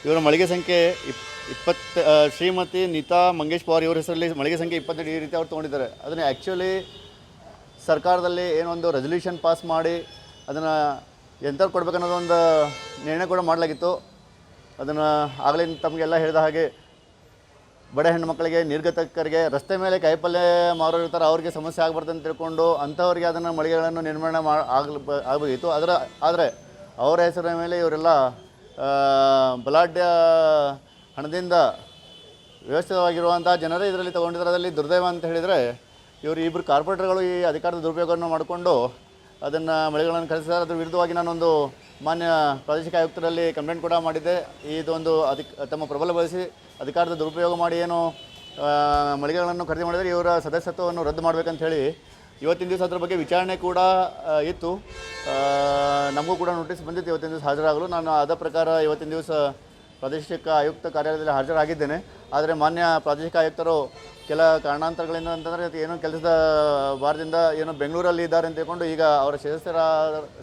ಇವರ ಮಳಿಗೆ ಸಂಖ್ಯೆ 20 ಶ್ರೀಮತಿ ನೀತಾ ಮಂಗೇಶ್ ಪವಾರ್ ಇವರ ಹೆಸರಲ್ಲಿ ಮಳಿಗೆ ಸಂಖ್ಯೆ 22 ಈ ರೀತಿ ಅವ್ರು ತೊಗೊಂಡಿದ್ದಾರೆ. ಅದನ್ನು ಆ್ಯಕ್ಚುಲಿ ಸರ್ಕಾರದಲ್ಲಿ ಏನೊಂದು ರೆಸಲ್ಯೂಷನ್ ಪಾಸ್ ಮಾಡಿ ಅದನ್ನು ಎಂಥವ್ರು ಕೊಡಬೇಕನ್ನೋದೊಂದು ನಿರ್ಣಯ ಕೂಡ ಮಾಡಲಾಗಿತ್ತು. ಅದನ್ನು ಆಗಲೇ ತಮಗೆಲ್ಲ ಹೇಳಿದ ಹಾಗೆ ಬಡ ಹೆಣ್ಣು ಮಕ್ಕಳಿಗೆ, ನಿರ್ಗತಿಕರಿಗೆ, ರಸ್ತೆ ಮೇಲೆ ಕಾಯಿಪಲ್ಯ ಮಾರೋರು ಇರ್ತಾರೆ, ಅವ್ರಿಗೆ ಸಮಸ್ಯೆ ಆಗಬಾರ್ದು ಅಂತ ತಿಳ್ಕೊಂಡು ಅಂಥವ್ರಿಗೆ ಅದನ್ನು ಮಳಿಗೆಗಳನ್ನು ನಿರ್ಮಾಣ ಆಗಬೇಕಿತ್ತು. ಆದರೆ ಅವರ ಹೆಸರಿನ ಮೇಲೆ ಇವರೆಲ್ಲ ಬಲಾಢ್ಯ ಹಣದಿಂದ ವ್ಯವಸ್ಥಿತವಾಗಿರುವಂಥ ಜನರೇ ಇದರಲ್ಲಿ ತೊಗೊಂಡಿದ್ದಾರೆ. ಅದರಲ್ಲಿ ದುರ್ದೈವ ಅಂತ ಹೇಳಿದರೆ ಇವರು ಇಬ್ಬರು ಕಾರ್ಪೊರೇಟರ್ಗಳು ಈ ಅಧಿಕಾರದ ದುರುಪಯೋಗವನ್ನು ಮಾಡಿಕೊಂಡು ಅದನ್ನು ಮಳಿಗೆಗಳನ್ನು ಕಳಿಸಿದ್ದಾರೆ. ಅದರ ವಿರುದ್ಧವಾಗಿ ನಾನೊಂದು ಮಾನ್ಯ ಪ್ರಾದೇಶಿಕ ಆಯುಕ್ತರಲ್ಲಿ ಕಂಪ್ಲೇಂಟ್ ಕೂಡ ಮಾಡಿದ್ದೆ. ಇದೊಂದು ತಮ್ಮ ಪ್ರಬಲ ಬಳಸಿ ಅಧಿಕಾರದ ದುರುಪಯೋಗ ಮಾಡಿ ಏನು ಮಳಿಗೆಗಳನ್ನು ಖರೀದಿ ಮಾಡಿದರೆ ಇವರ ಸದಸ್ಯತ್ವವನ್ನು ರದ್ದು ಮಾಡಬೇಕಂತ ಹೇಳಿ ಇವತ್ತಿನ ದಿವಸ ಅದರ ಬಗ್ಗೆ ವಿಚಾರಣೆ ಕೂಡ ಇತ್ತು. ನಮಗೂ ಕೂಡ ನೋಟಿಸ್ ಬಂದಿತ್ತು ಇವತ್ತಿನ ದಿವಸ ಹಾಜರಾಗಲು. ನಾನು ಅದ ಪ್ರಕಾರ ಇವತ್ತಿನ ದಿವಸ ಪ್ರಾದೇಶಿಕ ಆಯುಕ್ತ ಕಾರ್ಯಾಲಯದಲ್ಲಿ ಹಾಜರಾಗಿದ್ದೇನೆ. ಆದರೆ ಮಾನ್ಯ ಪ್ರಾದೇಶಿಕ ಆಯುಕ್ತರು ಕೆಲ ಕಾರಣಾಂತರಗಳಿಂದ ಅಂತಂದರೆ ಏನೋ ಕೆಲಸದ ವಾರದಿಂದ ಏನೋ ಬೆಂಗಳೂರಲ್ಲಿ ಇದ್ದಾರೆ ಅಂತ ಹೇಳ್ಕೊಂಡು ಈಗ ಅವರ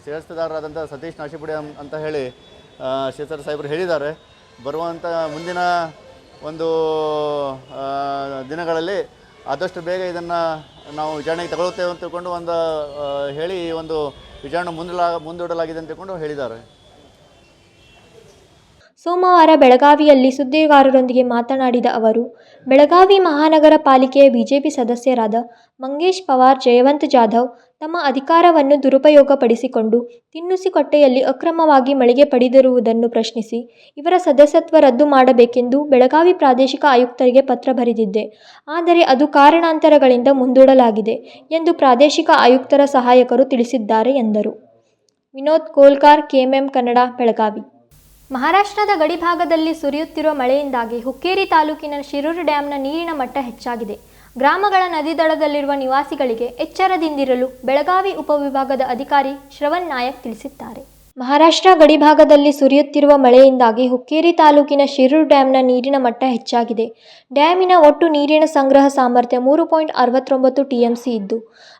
ಶಿರಸ್ತೇದಾರರಾದಂಥ ಸತೀಶ್ ನಾಶಿಪುಡಿ ಅಂತ ಹೇಳಿ ಶಿರಸ್ತೇದಾರ ಸಾಹೇಬರು ಹೇಳಿದ್ದಾರೆ. ಬರುವಂಥ ಮುಂದಿನ ಒಂದು ದಿನಗಳಲ್ಲಿ ಆದಷ್ಟು ಬೇಗ ಇದನ್ನು ನಾವು ವಿಚಾರಣೆಗೆ ತಗೊಳ್ತೇವೆ ಅಂತ ತಿಳ್ಕೊಂಡು ಹೇಳಿ ಒಂದು ವಿಚಾರಣೆ ಮುಂದೂಡಲಾಗಿದೆ ಅಂತ ತಿಳ್ಕೊಂಡು ಹೇಳಿದ್ದಾರೆ. ಸೋಮವಾರ ಬೆಳಗಾವಿಯಲ್ಲಿ ಸುದ್ದಿಗಾರರೊಂದಿಗೆ ಮಾತನಾಡಿದ ಅವರು, ಬೆಳಗಾವಿ ಮಹಾನಗರ ಪಾಲಿಕೆಯ ಬಿಜೆಪಿ ಸದಸ್ಯರಾದ ಮಂಗೇಶ್ ಪವಾರ್, ಜಯವಂತ್ ಜಾಧವ್ ತಮ್ಮ ಅಧಿಕಾರವನ್ನು ದುರುಪಯೋಗಪಡಿಸಿಕೊಂಡು ತಿನಿಸುಕಟ್ಟೆಯಲ್ಲಿ ಅಕ್ರಮವಾಗಿ ಮಳಿಗೆ ಪಡೆದಿರುವುದನ್ನು ಪ್ರಶ್ನಿಸಿ ಇವರ ಸದಸ್ಯತ್ವ ರದ್ದು ಮಾಡಬೇಕೆಂದು ಬೆಳಗಾವಿ ಪ್ರಾದೇಶಿಕ ಆಯುಕ್ತರಿಗೆ ಪತ್ರ ಬರೆದಿದ್ದೆ. ಆದರೆ ಅದು ಕಾರಣಾಂತರಗಳಿಂದ ಮುಂದೂಡಲಾಗಿದೆ ಎಂದು ಪ್ರಾದೇಶಿಕ ಆಯುಕ್ತರ ಸಹಾಯಕರು ತಿಳಿಸಿದ್ದಾರೆ ಎಂದರು. ವಿನೋದ್ ಕೋಲ್ಕಾರ್, KMM ಕನ್ನಡ, ಬೆಳಗಾವಿ. ಮಹಾರಾಷ್ಟ್ರದ ಗಡಿಭಾಗದಲ್ಲಿ ಸುರಿಯುತ್ತಿರುವ ಮಳೆಯಿಂದಾಗಿ ಹುಕ್ಕೇರಿ ತಾಲೂಕಿನ ಶಿರೂರು ಡ್ಯಾಂನ ನೀರಿನ ಮಟ್ಟ ಹೆಚ್ಚಾಗಿದೆ. ಗ್ರಾಮಗಳ ನದಿ ದಡದಲ್ಲಿರುವ ನಿವಾಸಿಗಳಿಗೆ ಎಚ್ಚರದಿಂದಿರಲು ಬೆಳಗಾವಿ ಉಪವಿಭಾಗದ ಅಧಿಕಾರಿ ಶ್ರವಣ್ ನಾಯಕ್ ತಿಳಿಸಿದ್ದಾರೆ. ಮಹಾರಾಷ್ಟ್ರ ಗಡಿಭಾಗದಲ್ಲಿ ಸುರಿಯುತ್ತಿರುವ ಮಳೆಯಿಂದಾಗಿ ಹುಕ್ಕೇರಿ ತಾಲೂಕಿನ ಶಿರೂರು ಡ್ಯಾಂನ ನೀರಿನ ಮಟ್ಟ ಹೆಚ್ಚಾಗಿದೆ. ಡ್ಯಾಮಿನ ಒಟ್ಟು ನೀರಿನ ಸಂಗ್ರಹ ಸಾಮರ್ಥ್ಯ 3.69 ಟಿಎಂಸಿ ಇದ್ದು,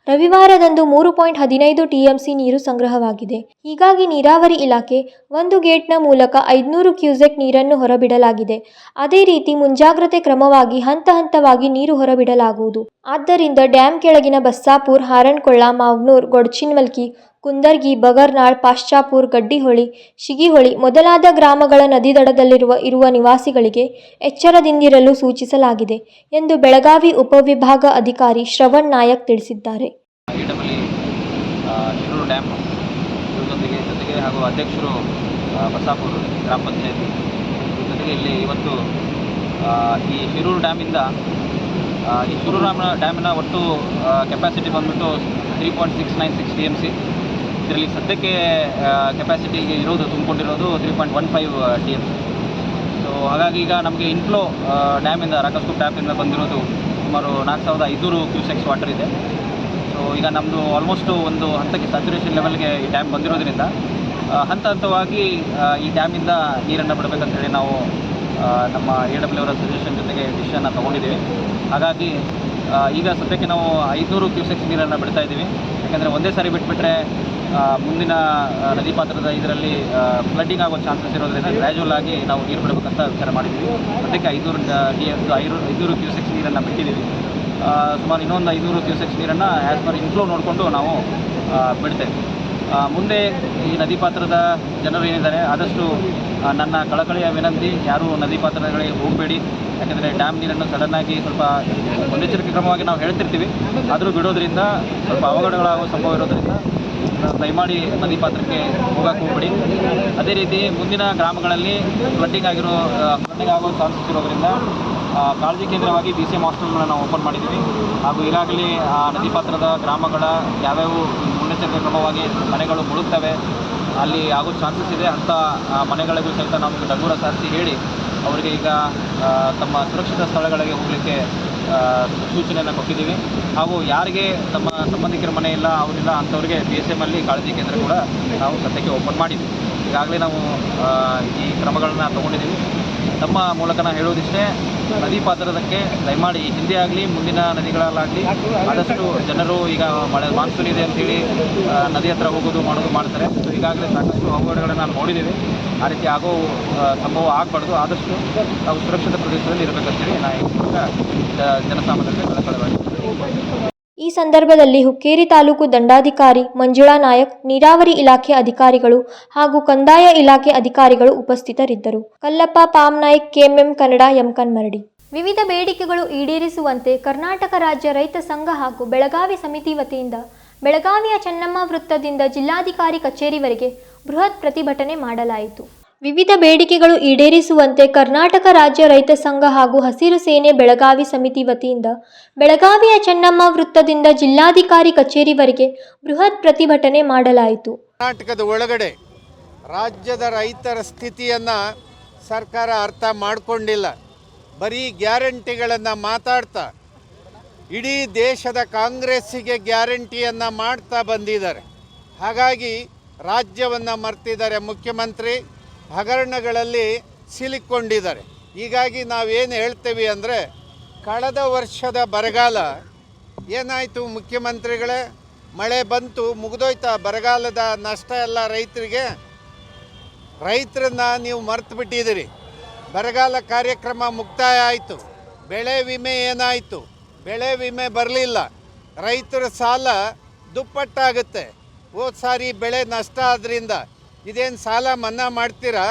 ರವಿವಾರದಂದು 3.15 ಟಿಎಂಸಿ ನೀರು ಸಂಗ್ರಹವಾಗಿದೆ. ಹೀಗಾಗಿ ನೀರಾವರಿ ಇಲಾಖೆ ಒಂದು ಗೇಟ್ನ ಮೂಲಕ 500 ಕ್ಯೂಸೆಕ್ ನೀರನ್ನು ಹೊರಬಿಡಲಾಗಿದೆ. ಅದೇ ರೀತಿ ಮುಂಜಾಗ್ರತೆ ಕ್ರಮವಾಗಿ ಹಂತ ಹಂತವಾಗಿ ನೀರು ಹೊರಬಿಡಲಾಗುವುದು. ಆದ್ದರಿಂದ ಡ್ಯಾಂ ಕೆಳಗಿನ ಬಸ್ಸಾಪುರ, ಹಾರಣಕೊಳ್ಳ, ಮಾವನೂರು, ಗೊಡಚಿನಮಲ್ಕಿ, ಕುಂದರ್ಗಿ, ಬಗರ್ನಾಳ್, ಪಾಶ್ಚಾಪುರ, ಗಡ್ಡಿಹೊಳಿ, ಶಿಗಿಹೊಳಿ ಮೊದಲಾದ ಗ್ರಾಮಗಳ ನದಿ ದಡದಲ್ಲಿರುವ ನಿವಾಸಿಗಳಿಗೆ ಎಚ್ಚರದಿಂದಿರಲು ಸೂಚಿಸಲಾಗಿದೆ ಎಂದು ಬೆಳಗಾವಿ ಉಪವಿಭಾಗ ಅಧಿಕಾರಿ ಶ್ರವಣ್ ನಾಯಕ್ ತಿಳಿಸಿದ್ದಾರೆ. ಶಿರೂರು ಡ್ಯಾಮ್ ಜೊತೆಗೆ ಹಾಗೂ ಅಧ್ಯಕ್ಷರು ಬಸಾಪುರ ಗ್ರಾಮ ಪಂಚಾಯತಿ ಜೊತೆಗೆ ಇಲ್ಲಿ ಇವತ್ತು ಈ ಶಿರೂರು ಡ್ಯಾಮಿಂದ ಈ ಶಿರೂರು ಡ್ಯಾಮಿನ ಒಟ್ಟು ಕೆಪಾಸಿಟಿ ಬಂದ್ಬಿಟ್ಟು 3.696 TMC. ಇದರಲ್ಲಿ ಸದ್ಯಕ್ಕೆ ಕೆಪಾಸಿಟಿ ಇರೋದು ತುಂಬಿಕೊಂಡಿರೋದು 3.15 TMC. ಸೊ ಹಾಗಾಗಿ ಈಗ ನಮಗೆ ಇನ್ಫ್ಲೋ ಡ್ಯಾಮಿಂದ ರಾಕಸ್ಕೂಪ್ ಡ್ಯಾಮಿಂದ ಬಂದಿರೋದು ಸುಮಾರು 4500 ಕ್ಯೂಸೆಕ್ಸ್ ವಾಟರ್ ಇದೆ. ಸೊ ಈಗ ನಮ್ಮದು ಆಲ್ಮೋಸ್ಟು ಒಂದು ಹಂತಕ್ಕೆ ಸ್ಯಾಚುರೇಷನ್ ಲೆವೆಲ್ಗೆ ಈ ಡ್ಯಾಮ್ ಬಂದಿರೋದ್ರಿಂದ ಹಂತ ಹಂತವಾಗಿ ಈ ಡ್ಯಾಮಿಂದ ನೀರನ್ನು ಬಿಡಬೇಕಂತೇಳಿ ನಾವು ನಮ್ಮ AW ಅವರ ಸಜೆಷನ್ ಜೊತೆಗೆ ಡಿಸಿಷನ್ನ ತೊಗೊಂಡಿದ್ದೀವಿ. ಹಾಗಾಗಿ ಈಗ ಸದ್ಯಕ್ಕೆ ನಾವು 500 ಕ್ಯೂಸೆಕ್ಸ್ ನೀರನ್ನು ಬಿಡ್ತಾ ಇದ್ದೀವಿ. ಯಾಕೆಂದರೆ ಒಂದೇ ಸಾರಿ ಬಿಟ್ಬಿಟ್ರೆ ಮುಂದಿನ ನದಿ ಪಾತ್ರದ ಇದರಲ್ಲಿ ಫ್ಲಡ್ಡಿಂಗ್ ಆಗೋ ಚಾನ್ಸಸ್ ಇರೋದ್ರಿಂದ ಗ್ರ್ಯಾಜುವಲ್ ಆಗಿ ನಾವು ನೀರು ಬಿಡಬೇಕಂತ ವಿಚಾರ ಮಾಡಿದ್ದೀವಿ. ಸದ್ಯಕ್ಕೆ 500 ಕ್ಯೂಸೆಕ್ಸ್ ನೀರನ್ನು ಬಿಟ್ಟಿದ್ದೀವಿ. ಸುಮಾರು ಇನ್ನೊಂದು 500 ಕ್ಯೂಸೆಕ್ಸ್ ನೀರನ್ನು ಆ್ಯಸ್ ಪರ್ ಇನ್ಫ್ಲೋ ನೋಡಿಕೊಂಡು ನಾವು ಬಿಡ್ತೇವೆ. ಮುಂದೆ ಈ ನದಿ ಪಾತ್ರದ ಜನರು ಏನಿದ್ದಾರೆ ಆದಷ್ಟು ನನ್ನ ಕಳಕಳಿಯ ವಿನಂತಿ, ಯಾರೂ ನದಿ ಪಾತ್ರಗಳಿಗೆ ಹೋಗಬೇಡಿ. ಯಾಕೆಂದರೆ ಡ್ಯಾಮ್ ನೀರನ್ನು ಸಡನ್ನಾಗಿ ಸ್ವಲ್ಪ ಮುನ್ನೆಚ್ಚರಿಕೆ ಕ್ರಮವಾಗಿ ನಾವು ಹೇಳ್ತಿರ್ತೀವಿ, ಆದರೂ ಬಿಡೋದ್ರಿಂದ ಸ್ವಲ್ಪ ಅವಘಡಗಳಾಗೋ ಸಂಭವ ಇರೋದ್ರಿಂದ ದಯಮಾಡಿ ನದಿ ಪಾತ್ರಕ್ಕೆ ಹೋಗಕ್ಕೆ ಹೋಗಬೇಡಿ. ಅದೇ ರೀತಿ ಮುಂದಿನ ಗ್ರಾಮಗಳಲ್ಲಿ ಫ್ಲಡ್ಡಿಂಗ್ ಆಗೋ ಚಾನ್ಸಸ್ ಇರೋದ್ರಿಂದ ಕಾಳಜಿ ಕೇಂದ್ರವಾಗಿ BCM ಹಾಸ್ಟೆಲ್ಗಳನ್ನು ನಾವು ಓಪನ್ ಮಾಡಿದ್ದೀವಿ. ಹಾಗೂ ಈಗಾಗಲೇ ನದಿ ಪಾತ್ರದ ಗ್ರಾಮಗಳ ಯಾವ್ಯಾವ ಮುನ್ನೆಚ್ಚರಿಕೆ ಕ್ರಮವಾಗಿ ಮನೆಗಳು ಮುಳುಗ್ತವೆ, ಅಲ್ಲಿ ಆಗೋ ಚಾನ್ಸಸ್ ಇದೆ ಅಂಥ ಮನೆಗಳಿಗೂ ಸಹಿತ ನಾವು ಡಂಗೂರ ಸಾರಿಸಿ ಹೇಳಿ ಅವರಿಗೆ ಈಗ ತಮ್ಮ ಸುರಕ್ಷಿತ ಸ್ಥಳಗಳಿಗೆ ಹೋಗಲಿಕ್ಕೆ ಸೂಚನೆಯನ್ನು ಕೊಟ್ಟಿದ್ದೀವಿ. ಹಾಗೂ ಯಾರಿಗೆ ತಮ್ಮ ಸಂಬಂಧಿಕರ ಮನೆ ಇಲ್ಲ ಅವರಿಲ್ಲ ಅಂಥವ್ರಿಗೆ BSM ಅಲ್ಲಿ ಕಾಳಜಿ ಕೇಂದ್ರ ಕೂಡ ನಾವು ಸದ್ಯಕ್ಕೆ ಓಪನ್ ಮಾಡಿದ್ದೀವಿ. ಈಗಾಗಲೇ ನಾವು ಈ ಕ್ರಮಗಳನ್ನು ತೊಗೊಂಡಿದ್ದೀವಿ. ತಮ್ಮ ಮೂಲಕ ನಾನು ಹೇಳೋದಿಷ್ಟೇ, ನದಿ ಪಾತ್ರದಕ್ಕೆ ದಯಮಾಡಿ ಹಿಂದೆ ಆಗಲಿ ಮುಂದಿನ ನದಿಗಳಲ್ಲಾಗಲಿ ಆದಷ್ಟು ಜನರು ಈಗ ಮಾನ್ಸೂನ್ ಇದೆ ಅಂಥೇಳಿ ನದಿ ಹತ್ರ ಹೋಗೋದು ಮಾಡ್ತಾರೆ. ಸೊ ಈಗಾಗಲೇ ಸಾಕಷ್ಟು ಅವಘಡಗಳನ್ನು ನಾವು ನೋಡಿದ್ದೀವಿ. ಆ ರೀತಿ ಆಗೋ ಸಂಭವ ಆಗಬಾರ್ದು. ಆದಷ್ಟು ನಾವು ಸುರಕ್ಷಿತ ಪ್ರದೇಶದಲ್ಲಿ ಇರಬೇಕಂತೇಳಿ ನಾನು ಜನಸಾಮಾನ್ಯರಿಗೆ ಕಳಕಳವಾಗಿ. ಈ ಸಂದರ್ಭದಲ್ಲಿ ಹುಕ್ಕೇರಿ ತಾಲೂಕು ದಂಡಾಧಿಕಾರಿ ಮಂಜುಳಾ ನಾಯಕ್, ನೀರಾವರಿ ಇಲಾಖೆ ಅಧಿಕಾರಿಗಳು ಹಾಗೂ ಕಂದಾಯ ಇಲಾಖೆ ಅಧಿಕಾರಿಗಳು ಉಪಸ್ಥಿತರಿದ್ದರು. ಕಲ್ಲಪ್ಪ ಪಾಮ್ನಾಯ್ಕ್, KMM ಕನ್ನಡ, ಯಮಕನ್ಮರಡಿ. ವಿವಿಧ ಬೇಡಿಕೆಗಳು ಈಡೇರಿಸುವಂತೆ ಕರ್ನಾಟಕ ರಾಜ್ಯ ರೈತ ಸಂಘ ಹಾಗೂ ಬೆಳಗಾವಿ ಸಮಿತಿ ವತಿಯಿಂದ ಬೆಳಗಾವಿಯ ಚೆನ್ನಮ್ಮ ವೃತ್ತದಿಂದ ಜಿಲ್ಲಾಧಿಕಾರಿ ಕಚೇರಿವರೆಗೆ ಬೃಹತ್ ಪ್ರತಿಭಟನೆ ಮಾಡಲಾಯಿತು. ವಿವಿಧ ಬೇಡಿಕೆಗಳು ಈಡೇರಿಸುವಂತೆ ಕರ್ನಾಟಕ ರಾಜ್ಯ ರೈತ ಸಂಘ ಹಾಗೂ ಹಸಿರು ಸೇನೆ ಬೆಳಗಾವಿ ಸಮಿತಿ ವತಿಯಿಂದ ಬೆಳಗಾವಿಯ ಚೆನ್ನಮ್ಮ ವೃತ್ತದಿಂದ ಜಿಲ್ಲಾಧಿಕಾರಿ ಕಚೇರಿವರೆಗೆ ಬೃಹತ್ ಪ್ರತಿಭಟನೆ ಮಾಡಲಾಯಿತು. ಕರ್ನಾಟಕದ ಒಳಗಡೆ ರಾಜ್ಯದ ರೈತರ ಸ್ಥಿತಿಯನ್ನು ಸರ್ಕಾರ ಅರ್ಥ ಮಾಡಿಕೊಂಡಿಲ್ಲ. ಬರೀ ಗ್ಯಾರಂಟಿಗಳನ್ನು ಮಾತಾಡ್ತಾ ಇಡೀ ದೇಶದ ಕಾಂಗ್ರೆಸ್ಸಿಗೆ ಗ್ಯಾರಂಟಿಯನ್ನು ಮಾಡ್ತಾ ಬಂದಿದ್ದಾರೆ. ಹಾಗಾಗಿ ರಾಜ್ಯವನ್ನು ಮರ್ತಿದ್ದಾರೆ. ಮುಖ್ಯಮಂತ್ರಿ ಹಗರಣಗಳಲ್ಲಿ ಸಿಲುಕೊಂಡಿದ್ದಾರೆ. ಹೀಗಾಗಿ ನಾವೇನು ಹೇಳ್ತೇವೆ ಅಂದರೆ, ಕಳೆದ ವರ್ಷದ ಬರಗಾಲ ಏನಾಯಿತು ಮುಖ್ಯಮಂತ್ರಿಗಳೇ? ಮಳೆ ಬಂತು, ಮುಗಿದೋಯ್ತಾ? ಬರಗಾಲದ ನಷ್ಟ ಎಲ್ಲ ರೈತರನ್ನ ನೀವು ಮರ್ತು ಬಿಟ್ಟಿದ್ದೀರಿ. ಬರಗಾಲ ಕಾರ್ಯಕ್ರಮ ಮುಕ್ತಾಯ ಆಯಿತು. ಬೆಳೆ ವಿಮೆ ಏನಾಯಿತು? ಬೆಳೆ ವಿಮೆ ಬರಲಿಲ್ಲ. ರೈತರ ಸಾಲ ದುಪ್ಪಟ್ಟಾಗುತ್ತೆ. ಹೋದ ಸಾರಿ ಬೆಳೆ ನಷ್ಟ ಆದ್ದರಿಂದ ಇದೇನು ಸಾಲ ಮನ್ನಾ ಮಾಡ್ತೀರಾ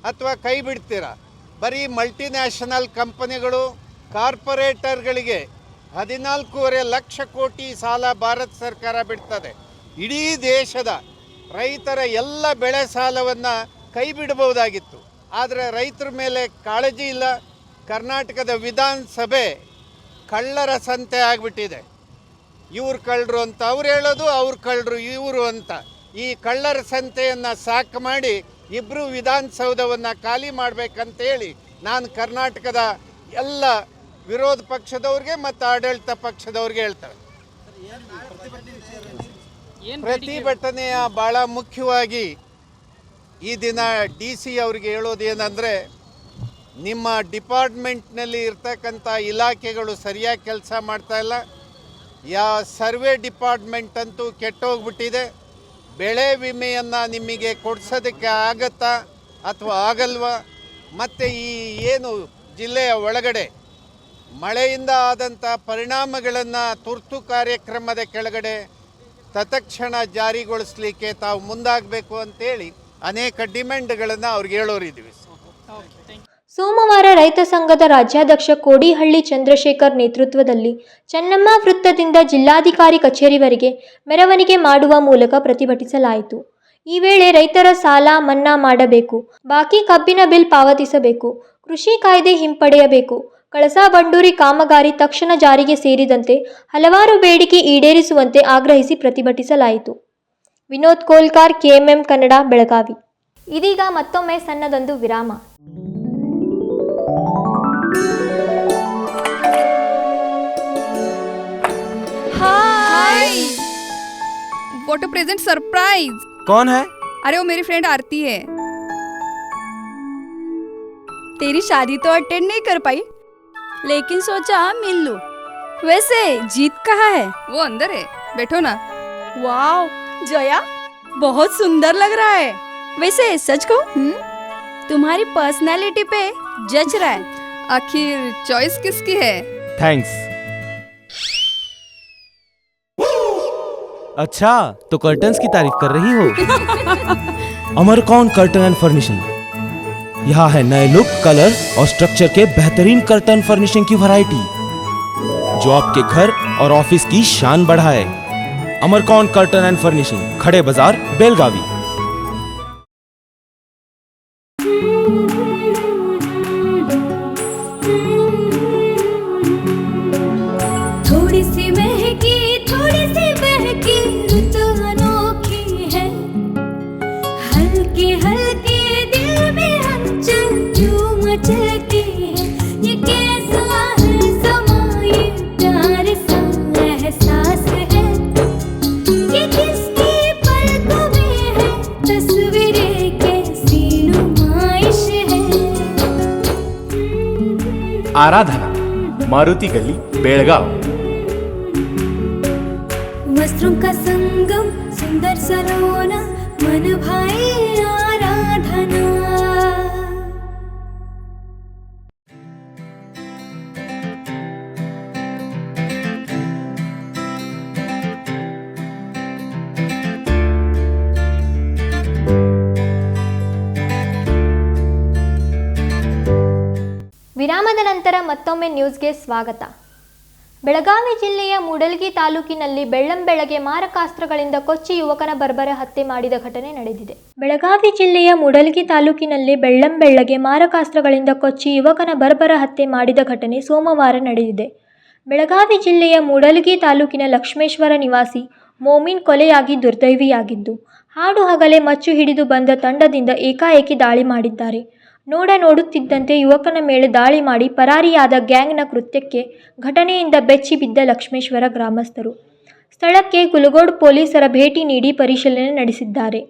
ಅಥವಾ ಕೈ ಬಿಡ್ತೀರಾ? ಬರೀ ಮಲ್ಟಿನ್ಯಾಷನಲ್ ಕಂಪನಿಗಳು, ಕಾರ್ಪೊರೇಟರ್ಗಳಿಗೆ 14.5 ಲಕ್ಷ ಕೋಟಿ ಸಾಲ ಭಾರತ ಸರ್ಕಾರ ಬಿಡ್ತದೆ. ಇಡೀ ದೇಶದ ರೈತರ ಎಲ್ಲ ಬೆಳೆ ಸಾಲವನ್ನು ಕೈ ಬಿಡಬಹುದಾಗಿತ್ತು. ಆದರೆ ರೈತರ ಮೇಲೆ ಕಾಳಜಿ ಇಲ್ಲ. ಕರ್ನಾಟಕದ ವಿಧಾನಸಭೆ ಕಳ್ಳರ ಸಂತೆ ಆಗಿಬಿಟ್ಟಿದೆ. ಇವ್ರು ಕಳ್ಳರು ಅಂತ ಅವ್ರು ಹೇಳೋದು, ಅವ್ರು ಕಳ್ಳರು ಇವರು ಅಂತ. ಈ ಕಳ್ಳರ ಸಂತೆಯನ್ನು ಸಾಕು ಮಾಡಿ ಇಬ್ಬರು ವಿಧಾನಸೌಧವನ್ನು ಖಾಲಿ ಮಾಡಬೇಕಂತೇಳಿ ನಾನು ಕರ್ನಾಟಕದ ಎಲ್ಲ ವಿರೋಧ ಪಕ್ಷದವ್ರಿಗೆ ಮತ್ತು ಆಡಳಿತ ಪಕ್ಷದವ್ರಿಗೆ ಹೇಳ್ತಾರೆ. ಪ್ರತಿಭಟನೆಯ ಭಾಳ ಮುಖ್ಯವಾಗಿ ಈ ದಿನ DC ಅವರಿಗೆ ಹೇಳೋದೇನೆಂದರೆ, ನಿಮ್ಮ ಡಿಪಾರ್ಟ್ಮೆಂಟ್ನಲ್ಲಿ ಇರ್ತಕ್ಕಂಥ ಇಲಾಖೆಗಳು ಸರಿಯಾಗಿ ಕೆಲಸ ಮಾಡ್ತಾಯಿಲ್ಲ. ಸರ್ವೆ ಡಿಪಾರ್ಟ್ಮೆಂಟ್ ಅಂತೂ ಕೆಟ್ಟೋಗ್ಬಿಟ್ಟಿದೆ. ಬೆಳೆ ವಿಮೆಯನ್ನು ನಿಮಗೆ ಕೊಡಿಸೋದಕ್ಕೆ ಆಗತ್ತಾ ಅಥವಾ ಆಗಲ್ವಾ? ಮತ್ತು ಈ ಏನು ಜಿಲ್ಲೆಯ ಒಳಗಡೆ ಮಳೆಯಿಂದ ಆದಂಥ ಪರಿಣಾಮಗಳನ್ನು ತುರ್ತು ಕಾರ್ಯಕ್ರಮದ ಕೆಳಗಡೆ ತತ್ಕ್ಷಣ ಜಾರಿಗೊಳಿಸಲಿಕ್ಕೆ ತಾವು ಮುಂದಾಗಬೇಕು ಅಂತೇಳಿ ಅನೇಕ ಡಿಮ್ಯಾಂಡ್ಗಳನ್ನು ಅವ್ರಿಗೆ ಹೇಳೋರಿದ್ದೀವಿ. ಸೋಮವಾರ ರೈತ ಸಂಘದ ರಾಜ್ಯಾಧ್ಯಕ್ಷ ಕೋಡಿಹಳ್ಳಿ ಚಂದ್ರಶೇಖರ್ ನೇತೃತ್ವದಲ್ಲಿ ಚೆನ್ನಮ್ಮ ವೃತ್ತದಿಂದ ಜಿಲ್ಲಾಧಿಕಾರಿ ಕಚೇರಿವರೆಗೆ ಮೆರವಣಿಗೆ ಮಾಡುವ ಮೂಲಕ ಪ್ರತಿಭಟಿಸಲಾಯಿತು. ಈ ವೇಳೆ ರೈತರ ಸಾಲ ಮನ್ನಾ ಮಾಡಬೇಕು, ಬಾಕಿ ಕಬ್ಬಿನ ಬಿಲ್ ಪಾವತಿಸಬೇಕು, ಕೃಷಿ ಕಾಯ್ದೆ ಹಿಂಪಡೆಯಬೇಕು, ಕಳಸಾ ಬಂಡೂರಿ ಕಾಮಗಾರಿ ತಕ್ಷಣ ಜಾರಿಗೆ ಸೇರಿದಂತೆ ಹಲವಾರು ಬೇಡಿಕೆ ಈಡೇರಿಸುವಂತೆ ಆಗ್ರಹಿಸಿ ಪ್ರತಿಭಟಿಸಲಾಯಿತು. ವಿನೋದ್ ಕೋಲ್ಕಾರ್, KMM ಕನ್ನಡ, ಬೆಳಗಾವಿ. ಇದೀಗ ಮತ್ತೊಮ್ಮೆ ಸಣ್ಣದೊಂದು ವಿರಾಮ. हाय, व्हाट अ प्रेजेंट सरप्राइज। कौन है? अरे वो मेरी फ्रेंड आरती है। तेरी शादी तो अटेंड नहीं कर पाई, लेकिन सोचा मिल लूं। वैसे जीत कहाँ है? वो अंदर है, बैठो ना। वाओ जया, बहुत सुंदर लग रहा है। वैसे सच कहूं, तुम्हारी पर्सनालिटी पे जज रहा है। आखिर चॉइस किसकी है? थैंक्स। अच्छा, तो कर्टन्स की तारीफ कर रही हो? अमरकौन कर्टन एंड फर्निशिंग। यहाँ है नए लुक, कलर और स्ट्रक्चर के बेहतरीन कर्टन फर्निशिंग की वैरायटी, जो आपके घर और ऑफिस की शान बढ़ाए। अमरकौन कर्टन एंड फर्निशिंग, खड़े बाजार, बेलगावी। थोड़ी सी महकी, थोड़ी सी बहकी, रुत अनोखी है। हल्के हल्के दिल में हलचल क्यों मचलती है। ये कैसा है समा, ये प्यार सा एहसास है। ये किसकी पलकों में है, तस्वीरें कैसी नुमाइश है। आराधना, मारुति गली, बेलगाव। वस्त्रों का संगम, सुंदर सलोना, मन भाई आराधना। ವಿರಾಮದ ನಂತರ ಮತ್ತೊಮ್ಮೆ ನ್ಯೂಸ್ಗೆ ಸ್ವಾಗತ. ಬೆಳಗಾವಿ ಜಿಲ್ಲೆಯ ಮೂಡಲಗಿ ತಾಲೂಕಿನಲ್ಲಿ ಬೆಳ್ಳಂಬೆಳಗ್ಗೆ ಮಾರಕಾಸ್ತ್ರಗಳಿಂದ ಕೊಚ್ಚಿ ಯುವಕನ ಬರ್ಬರ ಹತ್ಯೆ ಮಾಡಿದ ಘಟನೆ ನಡೆದಿದೆ. ಬೆಳಗಾವಿ ಜಿಲ್ಲೆಯ ಮೂಡಲಗಿ ತಾಲೂಕಿನಲ್ಲಿ ಬೆಳ್ಳಂಬೆಳಗ್ಗೆ ಮಾರಕಾಸ್ತ್ರಗಳಿಂದ ಕೊಚ್ಚಿ ಯುವಕನ ಬರ್ಬರ ಹತ್ಯೆ ಮಾಡಿದ ಘಟನೆ ಸೋಮವಾರ ನಡೆದಿದೆ. ಬೆಳಗಾವಿ ಜಿಲ್ಲೆಯ ಮೂಡಲಗಿ ತಾಲೂಕಿನ ಲಕ್ಷ್ಮೇಶ್ವರ ನಿವಾಸಿ ಮೋಮಿನ್ ಕೊಲೆಯಾಗಿ ದುರ್ದೈವಿಯಾಗಿದ್ದು, ಹಾಡು ಹಗಲೇ ಮಚ್ಚು ಹಿಡಿದು ಬಂದ ತಂಡದಿಂದ ಏಕಾಏಕಿ ದಾಳಿ ಮಾಡಿದ್ದಾರೆ. ನೋಡುತ್ತಿದ್ದಂತೆ ಯುವಕನ ಮೇಲೆ ದಾಳಿ ಮಾಡಿ ಪರಾರಿಯಾದ ಗ್ಯಾಂಗ್ನ ಕೃತ್ಯಕ್ಕೆ ಘಟನೆಯಿಂದ ಬೆಚ್ಚಿ ಬಿದ್ದ ಲಕ್ಷ್ಮೇಶ್ವರ ಗ್ರಾಮಸ್ಥರು ಸ್ಥಳಕ್ಕೆ ಕುಲಗೋಡ್ ಪೊಲೀಸರ ಭೇಟಿ ನೀಡಿ ಪರಿಶೀಲನೆ ನಡೆಸಿದ್ದಾರೆ.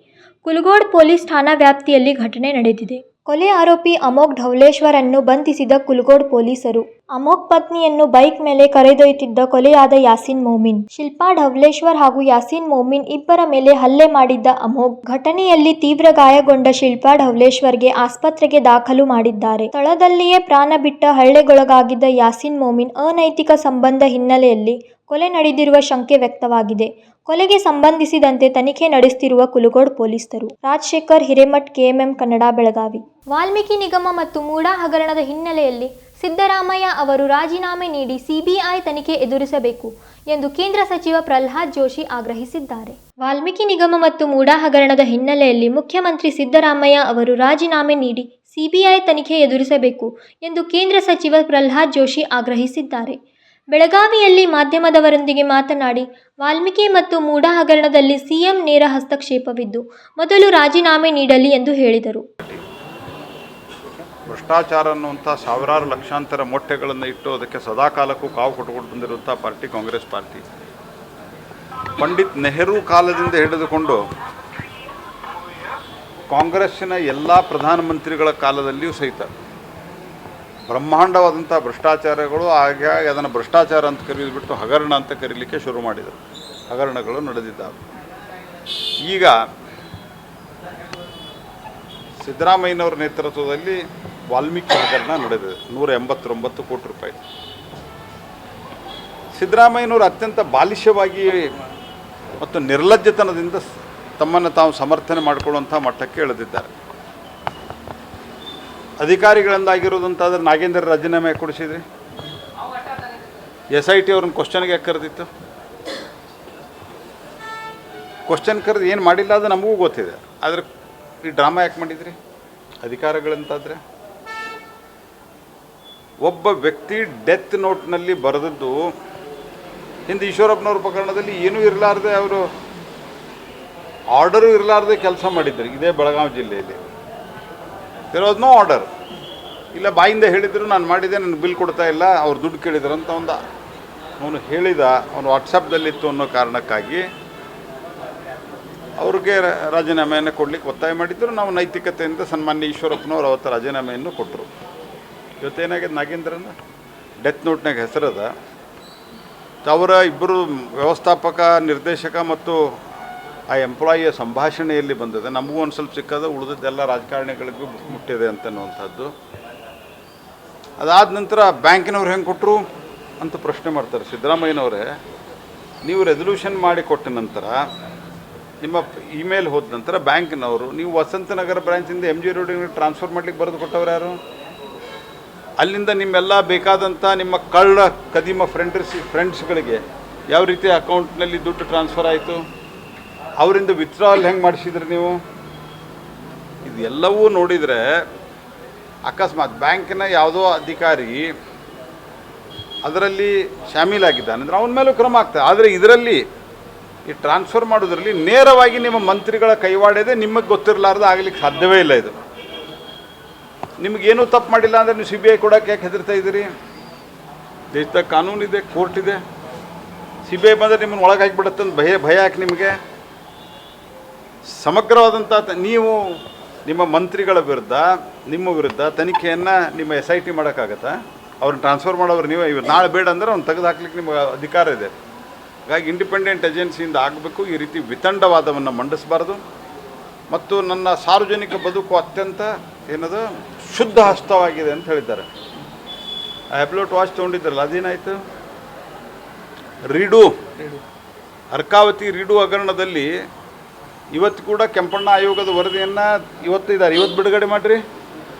ಕುಲಗೋಡ್ ಪೊಲೀಸ್ ಠಾಣಾ ವ್ಯಾಪ್ತಿಯಲ್ಲಿ ಘಟನೆ ನಡೆದಿದೆ. ಕೊಲೆ ಆರೋಪಿ ಅಮೋಕ್ ಢವಲೇಶ್ವರನ್ನು ಬಂಧಿಸಿದ ಕುಲಗೋಡ್ ಪೊಲೀಸರು ಅಮೋಕ್ ಪತ್ನಿಯನ್ನು ಬೈಕ್ ಮೇಲೆ ಕರೆದೊಯ್ಯುತ್ತಿದ್ದ ಕೊಲೆಯಾದ ಯಾಸೀನ್ ಮೊಮಿನ್, ಶಿಲ್ಪಾ ಢವಲೇಶ್ವರ್ ಹಾಗೂ ಯಾಸೀನ್ ಮೊಮಿನ್ ಇಬ್ಬರ ಮೇಲೆ ಹಲ್ಲೆ ಮಾಡಿದ್ದ ಅಮೋಕ್ ಘಟನೆಯಲ್ಲಿ ತೀವ್ರ ಗಾಯಗೊಂಡ ಶಿಲ್ಪಾ ಢವಲೇಶ್ವರ್ಗೆ ಆಸ್ಪತ್ರೆಗೆ ದಾಖಲು ಮಾಡಿದ್ದಾರೆ. ಸ್ಥಳದಲ್ಲಿಯೇ ಪ್ರಾಣ ಬಿಟ್ಟ ಹಲ್ಲೆಗೊಳಗಾಗಿದ್ದ ಯಾಸೀನ್ ಮೊಮಿನ್ ಅನೈತಿಕ ಸಂಬಂಧ ಹಿನ್ನೆಲೆಯಲ್ಲಿ ಕೊಲೆ ನಡೆದಿರುವ ಶಂಕೆ ವ್ಯಕ್ತವಾಗಿದೆ. ಕೊಲೆಗೆ ಸಂಬಂಧಿಸಿದಂತೆ ತನಿಖೆ ನಡೆಸುತ್ತಿರುವ ಕುಲಗೋಡ್ ಪೊಲೀಸರು. ರಾಜಶೇಖರ್ ಹಿರೇಮಠ್, KMM ಕನ್ನಡ, ಬೆಳಗಾವಿ. ವಾಲ್ಮೀಕಿ ನಿಗಮ ಮತ್ತು ಮೂಡಾ ಹಗರಣದ ಹಿನ್ನೆಲೆಯಲ್ಲಿ ಸಿದ್ದರಾಮಯ್ಯ ಅವರು ರಾಜೀನಾಮೆ ನೀಡಿ CBI ತನಿಖೆ ಎದುರಿಸಬೇಕು ಎಂದು ಕೇಂದ್ರ ಸಚಿವ ಪ್ರಹ್ಲಾದ್ ಜೋಶಿ ಆಗ್ರಹಿಸಿದ್ದಾರೆ. ವಾಲ್ಮೀಕಿ ನಿಗಮ ಮತ್ತು ಮೂಡಾ ಹಗರಣದ ಹಿನ್ನೆಲೆಯಲ್ಲಿ ಮುಖ್ಯಮಂತ್ರಿ ಸಿದ್ದರಾಮಯ್ಯ ಅವರು ರಾಜೀನಾಮೆ ನೀಡಿ CBI ತನಿಖೆ ಎದುರಿಸಬೇಕು ಎಂದು ಕೇಂದ್ರ ಸಚಿವ ಪ್ರಹ್ಲಾದ್ ಜೋಶಿ ಆಗ್ರಹಿಸಿದ್ದಾರೆ. ಬೆಳಗಾವಿಯಲ್ಲಿ ಮಾಧ್ಯಮದವರೊಂದಿಗೆ ಮಾತನಾಡಿ, ವಾಲ್ಮೀಕಿ ಮತ್ತು ಮೂಡಾ ಹಗರಣದಲ್ಲಿ CM ನೇರ ಹಸ್ತಕ್ಷೇಪವಿದ್ದು, ಮೊದಲು ರಾಜೀನಾಮೆ ನೀಡಲಿ ಎಂದು ಹೇಳಿದರು. ಭ್ರಷ್ಟಾಚಾರ ಅನ್ನುವಂಥ ಸಾವಿರಾರು ಲಕ್ಷಾಂತರ ಮೊಟ್ಟೆಗಳನ್ನು ಇಟ್ಟು ಅದಕ್ಕೆ ಸದಾಕಾಲಕ್ಕೂ ಕಾವು ಕೊಟ್ಟುಕೊಂಡು ಬಂದಿರುವಂಥ ಪಾರ್ಟಿ ಕಾಂಗ್ರೆಸ್ ಪಾರ್ಟಿ. ಪಂಡಿತ್ ನೆಹರು ಕಾಲದಿಂದ ಹಿಡಿದುಕೊಂಡು ಕಾಂಗ್ರೆಸ್ಸಿನ ಎಲ್ಲ ಪ್ರಧಾನಮಂತ್ರಿಗಳ ಕಾಲದಲ್ಲಿಯೂ ಸಹಿತ ಬ್ರಹ್ಮಾಂಡವಾದಂಥ ಭ್ರಷ್ಟಾಚಾರಗಳು ಹಾಗಾಗಿ ಅದನ್ನು ಭ್ರಷ್ಟಾಚಾರ ಅಂತ ಕರೆಯೋದು ಹಗರಣ ಅಂತ ಕರೀಲಿಕ್ಕೆ ಶುರು ಮಾಡಿದರು. ಹಗರಣಗಳು ನಡೆದಿದ್ದಾವೆ. ಈಗ ಸಿದ್ದರಾಮಯ್ಯನವರ ನೇತೃತ್ವದಲ್ಲಿ ವಾಲ್ಮೀಕಿ ಹಗರಣ ನಡೆದಿದೆ, 189 ಕೋಟಿ ರೂಪಾಯಿ. ಸಿದ್ದರಾಮಯ್ಯನವರು ಅತ್ಯಂತ ಬಾಲಿಷ್ಯವಾಗಿ ಮತ್ತು ನಿರ್ಲಜ್ಜತನದಿಂದ ತಮ್ಮನ್ನು ತಾವು ಸಮರ್ಥನೆ ಮಾಡಿಕೊಳ್ಳುವಂಥ ಮಟ್ಟಕ್ಕೆ ಇಳಿದಿದ್ದಾರೆ. ಅಧಿಕಾರಿಗಳಿಂದಾಗಿರೋದಂತಾದ್ರೆ ನಾಗೇಂದ್ರ ರಾಜೀನಾಮೆ ಕೊಡಿಸಿದ್ರಿ, SIT ಅವ್ರನ್ನ ಕ್ವಶನ್ಗೆ ಯಾಕೆ ಕರೆದಿತ್ತು? ಕ್ವಶನ್ ಕರೆದು ಏನು ಮಾಡಿಲ್ಲ ಅದು ನಮಗೂ ಗೊತ್ತಿದೆ, ಆದರೆ ಈ ಡ್ರಾಮಾ ಯಾಕೆ ಮಾಡಿದ್ರಿ? ಅಧಿಕಾರಿಗಳಂತಾದರೆ ಒಬ್ಬ ವ್ಯಕ್ತಿ ಡೆತ್ ನೋಟ್ನಲ್ಲಿ ಬರೆದದ್ದು ಹಿಂದೆ ಈಶ್ವರಪ್ಪನವ್ರ ಪ್ರಕರಣದಲ್ಲಿ ಏನೂ ಇರಲಾರ್ದೆ, ಅವರು ಆರ್ಡರು ಇರಲಾರ್ದೆ ಕೆಲಸ ಮಾಡಿದ್ರು. ಇದೇ ಬೆಳಗಾವಿ ಜಿಲ್ಲೆಯಲ್ಲಿ ಇರೋದು ನೋ ಆರ್ಡರ್ ಇಲ್ಲ, ಬಾಯಿಂದ ಹೇಳಿದ್ರು ನಾನು ಮಾಡಿದೆ, ನನಗೆ ಬಿಲ್ ಕೊಡ್ತಾ ಇಲ್ಲ, ಅವ್ರು ದುಡ್ಡು ಕೇಳಿದ್ರು ಅಂತ ಅವನು ಹೇಳಿದ, ಅವನು ವಾಟ್ಸಪ್ದಲ್ಲಿತ್ತು ಅನ್ನೋ ಕಾರಣಕ್ಕಾಗಿ ಅವ್ರಿಗೆ ರಾಜೀನಾಮೆಯನ್ನು ಕೊಡಲಿಕ್ಕೆ ಒತ್ತಾಯ ಮಾಡಿದ್ರು. ನಾವು ನೈತಿಕತೆಯಿಂದ ಸನ್ಮಾನ್ಯ ಈಶ್ವರಪ್ಪನವ್ರು ಅವತ್ತು ರಾಜೀನಾಮೆಯನ್ನು ಕೊಟ್ಟರು. ಇವತ್ತೇನಾಗಿದೆ, ನಾಗೇಂದ್ರನ ಡೆತ್ ನೋಟ್ನಾಗ ಹೆಸರದ ಅವರ ಇಬ್ಬರು ವ್ಯವಸ್ಥಾಪಕ, ನಿರ್ದೇಶಕ ಮತ್ತು ಆ ಎಂಪ್ಲಾಯಿಯ ಸಂಭಾಷಣೆಯಲ್ಲಿ ಬಂದಿದೆ. ನಮಗೂ ಒಂದು ಸ್ವಲ್ಪ ಸಿಕ್ಕದ, ಉಳಿದದ್ದೆಲ್ಲ ರಾಜಕಾರಣಿಗಳಿಗೂ ಮುಟ್ಟಿದೆ ಅಂತನ್ನುವಂಥದ್ದು. ಅದಾದ ನಂತರ ಬ್ಯಾಂಕಿನವ್ರು ಹೆಂಗೆ ಕೊಟ್ಟರು ಅಂತ ಪ್ರಶ್ನೆ ಮಾಡ್ತಾರೆ. ಸಿದ್ದರಾಮಯ್ಯನವರೇ, ನೀವು ರೆಸಲ್ಯೂಷನ್ ಮಾಡಿ ಕೊಟ್ಟ ನಂತರ ನಿಮ್ಮ ಇಮೇಲ್ ಹೋದ ನಂತರ ಬ್ಯಾಂಕಿನವರು ನೀವು ವಸಂತನಗರ ಬ್ರಾಂಚಿಂದ MG ರೋಡಿಗೆ ಟ್ರಾನ್ಸ್ಫರ್ ಮಾಡ್ಲಿಕ್ಕೆ ಬರೆದು ಕೊಟ್ಟವ್ರು ಯಾರು? ಅಲ್ಲಿಂದ ನಿಮ್ಮೆಲ್ಲ ಬೇಕಾದಂಥ ನಿಮ್ಮ ಕಳ್ಳ ಕದಿಮ ಫ್ರೆಂಡ್ಸ್ಗಳಿಗೆ ಯಾವ ರೀತಿ ಅಕೌಂಟ್ನಲ್ಲಿ ದುಡ್ಡು ಟ್ರಾನ್ಸ್ಫರ್ ಆಯಿತು, ಅವರಿಂದ ವಿತ್ಡ್ರಾವಲ್ ಹೆಂಗೆ ಮಾಡಿಸಿದ್ರಿ ನೀವು? ಇದೆಲ್ಲವೂ ನೋಡಿದರೆ ಅಕಸ್ಮಾತ್ ಬ್ಯಾಂಕಿನ ಯಾವುದೋ ಅಧಿಕಾರಿ ಅದರಲ್ಲಿ ಶಾಮೀಲಾಗಿದ್ದಾನೆ ಅಂದರೆ ಅವನ ಮೇಲೂ ಕ್ರಮ ಆಗ್ತದೆ. ಆದರೆ ಇದರಲ್ಲಿ ಈ ಟ್ರಾನ್ಸ್ಫರ್ ಮಾಡೋದ್ರಲ್ಲಿ ನೇರವಾಗಿ ನಿಮ್ಮ ಮಂತ್ರಿಗಳ ಕೈವಾಡಿದೆ, ನಿಮಗೆ ಗೊತ್ತಿರಲಾರ್ದು ಆಗಲಿಕ್ಕೆ ಸಾಧ್ಯವೇ ಇಲ್ಲ. ಇದು ನಿಮಗೇನೂ ತಪ್ಪು ಮಾಡಿಲ್ಲ ಅಂದರೆ ನೀವು CBI ಕೊಡೋಕ್ಕೆ ಯಾಕೆ ಹೆದರ್ತಾ ಇದ್ದೀರಿ? ದೇಶದಾಗ ಕಾನೂನಿದೆ, ಕೋರ್ಟ್ ಇದೆ. CBI ಬಂದರೆ ನಿಮ್ಮನ್ನು ಒಳಗೆ ಹಾಕಿಬಿಡುತ್ತೆ ಅಂತ ಭಯ ಯಾಕೆ ನಿಮಗೆ? ಸಮಗ್ರವಾದಂಥ ನೀವು ನಿಮ್ಮ ಮಂತ್ರಿಗಳ ವಿರುದ್ಧ, ನಿಮ್ಮ ವಿರುದ್ಧ ತನಿಖೆಯನ್ನು ನಿಮ್ಮ SIT ಮಾಡೋಕ್ಕಾಗತ್ತಾ? ಅವ್ರನ್ನ ಟ್ರಾನ್ಸ್ಫರ್ ಮಾಡೋರು ನೀವು ಇವ್ರು ನಾಳೆ ಬೇಡ ಅಂದರೆ ಅವ್ನು ತೆಗೆದು ಹಾಕ್ಲಿಕ್ಕೆ ನಿಮಗೆ ಅಧಿಕಾರ ಇದೆ. ಹಾಗಾಗಿ ಇಂಡಿಪೆಂಡೆಂಟ್ ಏಜೆನ್ಸಿಯಿಂದ ಆಗಬೇಕು. ಈ ರೀತಿ ವಿತಂಡವಾದವನ್ನು ಮಂಡಿಸಬಾರ್ದು. ಮತ್ತು ನನ್ನ ಸಾರ್ವಜನಿಕ ಬದುಕು ಅತ್ಯಂತ ಏನದು ಶುದ್ಧ ಹಸ್ತವಾಗಿದೆ ಅಂತ ಹೇಳಿದ್ದಾರೆ. ಆ್ಯಬ್ಲೋಟ್ ವಾಚ್ ತೊಗೊಂಡಿದ್ದಾರಲ್ಲ, ಅದೇನಾಯಿತು? ರೀಡು ಅರ್ಕಾವತಿ ರೀಡು ಹಗರಣದಲ್ಲಿ ಇವತ್ತು ಕೂಡ ಕೆಂಪಣ್ಣ ಆಯೋಗದ ವರದಿಯನ್ನು ಇವತ್ತು ಬಿಡುಗಡೆ ಮಾಡಿರಿ,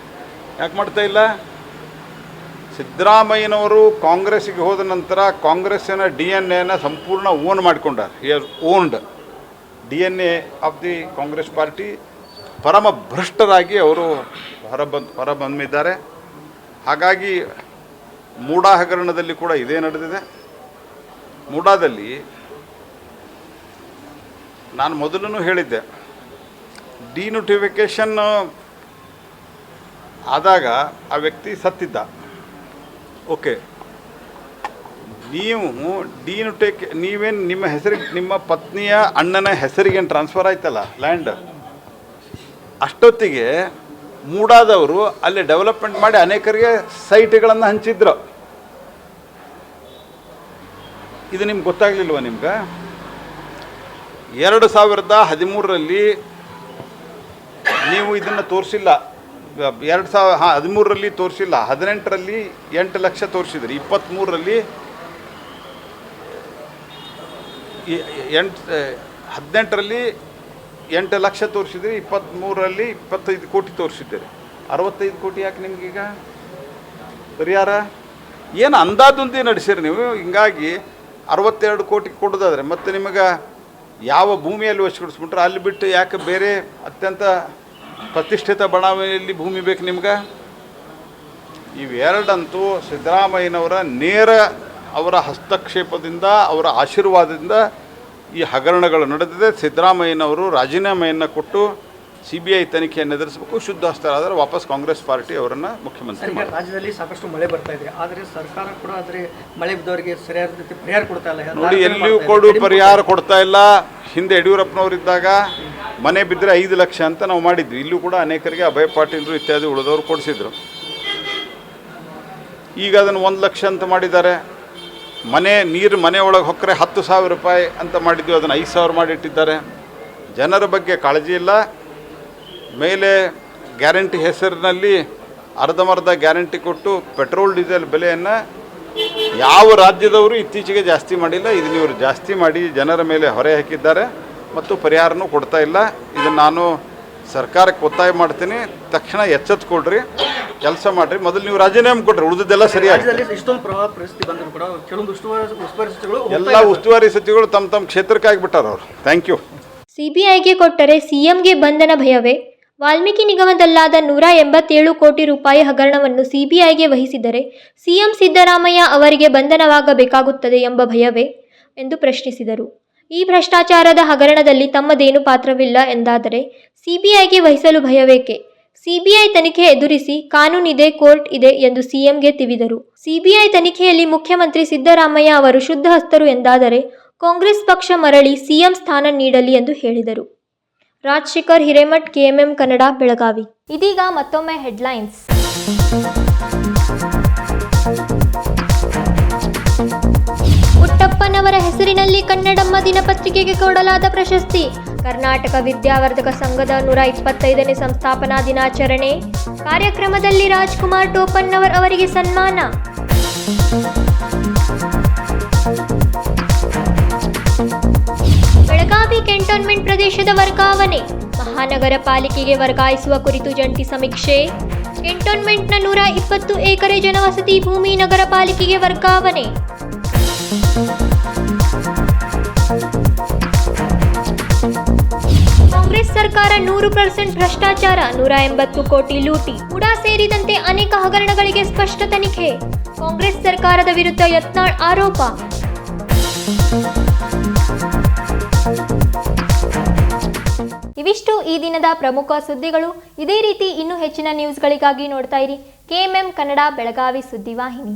ಯಾಕೆ ಮಾಡ್ತಾ ಇಲ್ಲ? ಸಿದ್ದರಾಮಯ್ಯನವರು ಕಾಂಗ್ರೆಸ್ಸಿಗೆ ಹೋದ ನಂತರ ಕಾಂಗ್ರೆಸ್ಸಿನ DNA ಸಂಪೂರ್ಣ ಓನ್ ಮಾಡಿಕೊಂಡಾರೆ. He has owned DNA of the Congress party. ಪರಮ ಭ್ರಷ್ಟರಾಗಿ ಅವರು ಹೊರಬಂದಿದ್ದಾರೆ. ಹಾಗಾಗಿ ಮೂಡಾ ಹಗರಣದಲ್ಲಿ ಕೂಡ ಇದೇ ನಡೆದಿದೆ. ಮೂಡಾದಲ್ಲಿ ನಾನು ಮೊದಲೂ ಹೇಳಿದ್ದೆ, ಡಿನೋಟಿಫಿಕೇಷನ್ ಆದಾಗ ಆ ವ್ಯಕ್ತಿ ಸತ್ತಿದ್ದ. ಓಕೆ, ನೀವು ನೀವೇನು ನಿಮ್ಮ ಹೆಸರಿಗೆ, ನಿಮ್ಮ ಪತ್ನಿಯ ಅಣ್ಣನ ಹೆಸರಿಗೇನು ಟ್ರಾನ್ಸ್ಫರ್ ಆಯ್ತಲ್ಲ ಲ್ಯಾಂಡ್, ಅಷ್ಟೊತ್ತಿಗೆ ಮೂಡಾದವರು ಅಲ್ಲಿ ಡೆವಲಪ್ಮೆಂಟ್ ಮಾಡಿ ಅನೇಕರಿಗೆ ಸೈಟ್ಗಳನ್ನು ಹಂಚಿದ್ರು. ಇದು ನಿಮ್ಗೆ ಗೊತ್ತಾಗಲಿಲ್ವ? ನಿಮ್ಗೆ 2013ರಲ್ಲಿ ನೀವು ಇದನ್ನು ತೋರಿಸಿಲ್ಲ. 2013ರಲ್ಲಿ ತೋರಿಸಿಲ್ಲ, 18ರಲ್ಲಿ 8 ಲಕ್ಷ ತೋರಿಸಿದ್ರಿ, 23ರಲ್ಲಿ 18ರಲ್ಲಿ 8 ಲಕ್ಷ ತೋರಿಸಿದ್ರಿ, 23ರಲ್ಲಿ 25 ಕೋಟಿ ತೋರಿಸಿದ್ದೀರಿ. 65 ಕೋಟಿ ಯಾಕೆ ನಿಮಗೀಗ ಪರಿಹಾರ? ಏನು ಅಂದಾಜುಂದಿ ನಡೆಸಿರಿ ನೀವು. ಹಿಂಗಾಗಿ 62 ಕೋಟಿ ಕೊಡೋದಾದ್ರೆ ಮತ್ತು ನಿಮಗೆ ಯಾವ ಭೂಮಿಯಲ್ಲಿ ವಶಪಡಿಸ್ಬಿಟ್ರೆ ಅಲ್ಲಿ ಬಿಟ್ಟು ಯಾಕೆ ಬೇರೆ ಅತ್ಯಂತ ಪ್ರತಿಷ್ಠಿತ ಬಡಾವಣೆಯಲ್ಲಿ ಭೂಮಿ ಬೇಕು ನಿಮ್ಗೆ? ಇವೆರಡಂತೂ ಸಿದ್ದರಾಮಯ್ಯನವರ ನೇರ ಅವರ ಹಸ್ತಕ್ಷೇಪದಿಂದ, ಅವರ ಆಶೀರ್ವಾದದಿಂದ ಈ ಹಗರಣಗಳು ನಡೆದಿದೆ. ಸಿದ್ದರಾಮಯ್ಯನವರು ರಾಜೀನಾಮೆಯನ್ನು ಕೊಟ್ಟು CBI ತನಿಖೆಯನ್ನು ಎದುರಿಸಬೇಕು. ಶುದ್ಧ ಹಸ್ತರಾದರೆ ವಾಪಸ್ ಕಾಂಗ್ರೆಸ್ ಪಾರ್ಟಿ ಅವರನ್ನು ಮುಖ್ಯಮಂತ್ರಿ ಮಾಡಿ. ರಾಜ್ಯದಲ್ಲಿ ಸಾಕಷ್ಟು ಮಳೆ ಬರ್ತಾ ಇದೆ, ಆದರೆ ಸರ್ಕಾರ ಕೂಡ ಆದರೆ ಮಳೆ ಬಿದ್ದವರಿಗೆ ಸರಿಯಾದ ರೀತಿ ಪರಿಹಾರ ಕೊಡ್ತಾ ಇಲ್ಲ. ನೋಡಿ, ಎಲ್ಲಿಯೂ ಕೊಡು ಪರಿಹಾರ ಕೊಡ್ತಾ ಇಲ್ಲ. ಹಿಂದೆ ಯಡಿಯೂರಪ್ಪನವರಿದ್ದಾಗ ಮನೆ ಬಿದ್ದರೆ 5 ಲಕ್ಷ ಅಂತ ನಾವು ಮಾಡಿದ್ವಿ. ಇಲ್ಲೂ ಕೂಡ ಅನೇಕರಿಗೆ ಅಭಯ ಪಾಟೀಲರು ಇತ್ಯಾದಿ ಉಳಿದವರು ಕೊಡಿಸಿದ್ರು. ಈಗ ಅದನ್ನು 1 ಲಕ್ಷ ಅಂತ ಮಾಡಿದ್ದಾರೆ. ಮನೆ ಒಳಗೆ ಹೊಕ್ಕರೆ 10,000 ರೂಪಾಯಿ ಅಂತ ಮಾಡಿದ್ವಿ, ಅದನ್ನು 5,000 ಮಾಡಿಟ್ಟಿದ್ದಾರೆ. ಜನರ ಬಗ್ಗೆ ಕಾಳಜಿ ಇಲ್ಲ. ಮೇಲೆ ಗ್ಯಾರಂಟಿ ಹೆಸರಿನಲ್ಲಿ ಅರ್ಧಮರ್ಧ ಗ್ಯಾರಂಟಿ ಕೊಟ್ಟು ಪೆಟ್ರೋಲ್ ಡೀಸೆಲ್ ಬೆಲೆಯನ್ನು ಯಾವ ರಾಜ್ಯದವರು ಇತ್ತೀಚೆಗೆ ಜಾಸ್ತಿ ಮಾಡಿಲ್ಲ. ಇದನ್ನು ಇವರು ಜಾಸ್ತಿ ಮಾಡಿ ಜನರ ಮೇಲೆ ಹೊರೆ ಹಾಕಿದ್ದಾರೆ ಮತ್ತು ಪರಿಹಾರನೂ ಕೊಡ್ತಾ ಇಲ್ಲ. ಇದನ್ನು ನಾನು ಸರ್ಕಾರಕ್ಕೆ ಒತ್ತಾಯ ಮಾಡ್ತೀನಿ, ತಕ್ಷಣ ಎಚ್ಚೆತ್ಕೊಳ್ರಿ, ಕೆಲಸ ಮಾಡಿರಿ. ಮೊದಲು ನೀವು ರಾಜೀನಾಮೆ ಕೊಡ್ರಿ, ಉಳಿದದ್ದೆಲ್ಲ ಸರಿಯಾಗಿ. ಇಷ್ಟೊಂದು ಪ್ರವಾಹ ಪರಿಸ್ಥಿತಿ ಬಂದರೂ ಕೂಡ ಕೆಲವೊಂದು ಉಸ್ತುವಾರಿ ಸಚಿವರು ಎಲ್ಲ ಉಸ್ತುವಾರಿ ಸಚಿವರು ತಮ್ಮ ಕ್ಷೇತ್ರಕ್ಕೆ ಆಗಿಬಿಟ್ಟಾರ ಅವರು. Thank you. ಸಿಬಿಐಗೆ ಕೊಟ್ಟರೆ ಸಿಎಂಗೆ ಬಂಧನ ಭಯವೇ? ವಾಲ್ಮೀಕಿ ನಿಗಮದಲ್ಲಾದ 187 ಕೋಟಿ ರೂಪಾಯಿ ಹಗರಣವನ್ನು ಸಿಬಿಐಗೆ ವಹಿಸಿದರೆ ಸಿಎಂ ಸಿದ್ದರಾಮಯ್ಯ ಅವರಿಗೆ ಬಂಧನವಾಗಬೇಕಾಗುತ್ತದೆ ಎಂಬ ಭಯವೇ ಎಂದು ಪ್ರಶ್ನಿಸಿದರು. ಈ ಭ್ರಷ್ಟಾಚಾರದ ಹಗರಣದಲ್ಲಿ ತಮ್ಮದೇನು ಪಾತ್ರವಿಲ್ಲ ಎಂದಾದರೆ ಸಿಬಿಐಗೆ ವಹಿಸಲು ಭಯವೇಕೆ? ಸಿಬಿಐ ತನಿಖೆ ಎದುರಿಸಿ ಕಾನೂನಿದೆ, ಕೋರ್ಟ್ ಇದೆ ಎಂದು ಸಿಎಂಗೆ ತಿವಿದರು. ಸಿಬಿಐ ತನಿಖೆಯಲ್ಲಿ ಮುಖ್ಯಮಂತ್ರಿ ಸಿದ್ದರಾಮಯ್ಯ ಅವರು ಶುದ್ಧ ಹಸ್ತರು ಎಂದಾದರೆ ಕಾಂಗ್ರೆಸ್ ಪಕ್ಷ ಮರಳಿ ಸಿಎಂ ಸ್ಥಾನ ನೀಡಲಿ ಎಂದು ಹೇಳಿದರು. ರಾಜಶೇಖರ್ ಹಿರೇಮಠ್, KMM ಕನ್ನಡ, ಬೆಳಗಾವಿ. ಇದೀಗ ಮತ್ತೊಮ್ಮೆ ಹೆಡ್ಲೈನ್ಸ್. ಪುಟ್ಟಪ್ಪನವರ ಹೆಸರಿನಲ್ಲಿ ಕನ್ನಡಮ್ಮ ದಿನಪತ್ರಿಕೆಗೆ ಕೊಡಲಾದ ಪ್ರಶಸ್ತಿ. ಕರ್ನಾಟಕ ವಿದ್ಯಾವರ್ಧಕ ಸಂಘದ 125ನೇ ಸಂಸ್ಥಾಪನಾ ದಿನಾಚರಣೆ ಕಾರ್ಯಕ್ರಮದಲ್ಲಿ ರಾಜ್ಕುಮಾರ್ ಟೋಪನ್ನವರ್ ಅವರಿಗೆ ಸನ್ಮಾನ. ಬೆಳಗಾವಿ ಕಂಟೋನ್ಮೆಂಟ್ ಪ್ರದೇಶದ ವರ್ಗಾವಣೆ, ಮಹಾನಗರ ಪಾಲಿಕೆಗೆ ವರ್ಗಾಯಿಸುವ ಕುರಿತು ಜಂಟಿ ಸಮೀಕ್ಷೆ. ಕಂಟೋನ್ಮೆಂಟ್ನ 120 ಎಕರೆ ಜನವಸತಿ ಭೂಮಿ ನಗರ ಪಾಲಿಕೆಗೆ ವರ್ಗಾವಣೆ. ಕಾಂಗ್ರೆಸ್ ಸರ್ಕಾರ 100% ಭ್ರಷ್ಟಾಚಾರ, 180 ಕೋಟಿ ಲೂಟಿ, ಉಡಾ ಸೇರಿದಂತೆ ಅನೇಕ ಹಗರಣಗಳಿಗೆ ಸ್ಪಷ್ಟ ತನಿಖೆ. ಕಾಂಗ್ರೆಸ್ ಸರ್ಕಾರದ ವಿರುದ್ಧ ಯತ್ನಾಳ್ ಆರೋಪ. ಇವಿಷ್ಟು ಈ ದಿನದ ಪ್ರಮುಖ ಸುದ್ದಿಗಳು. ಇದೇ ರೀತಿ ಇನ್ನೂ ಹೆಚ್ಚಿನ ನ್ಯೂಸ್ಗಳಿಗಾಗಿ ನೋಡ್ತಾ ಇರಿ KMM ಕನ್ನಡ ಬೆಳಗಾವಿ ಸುದ್ದಿವಾಹಿನಿ.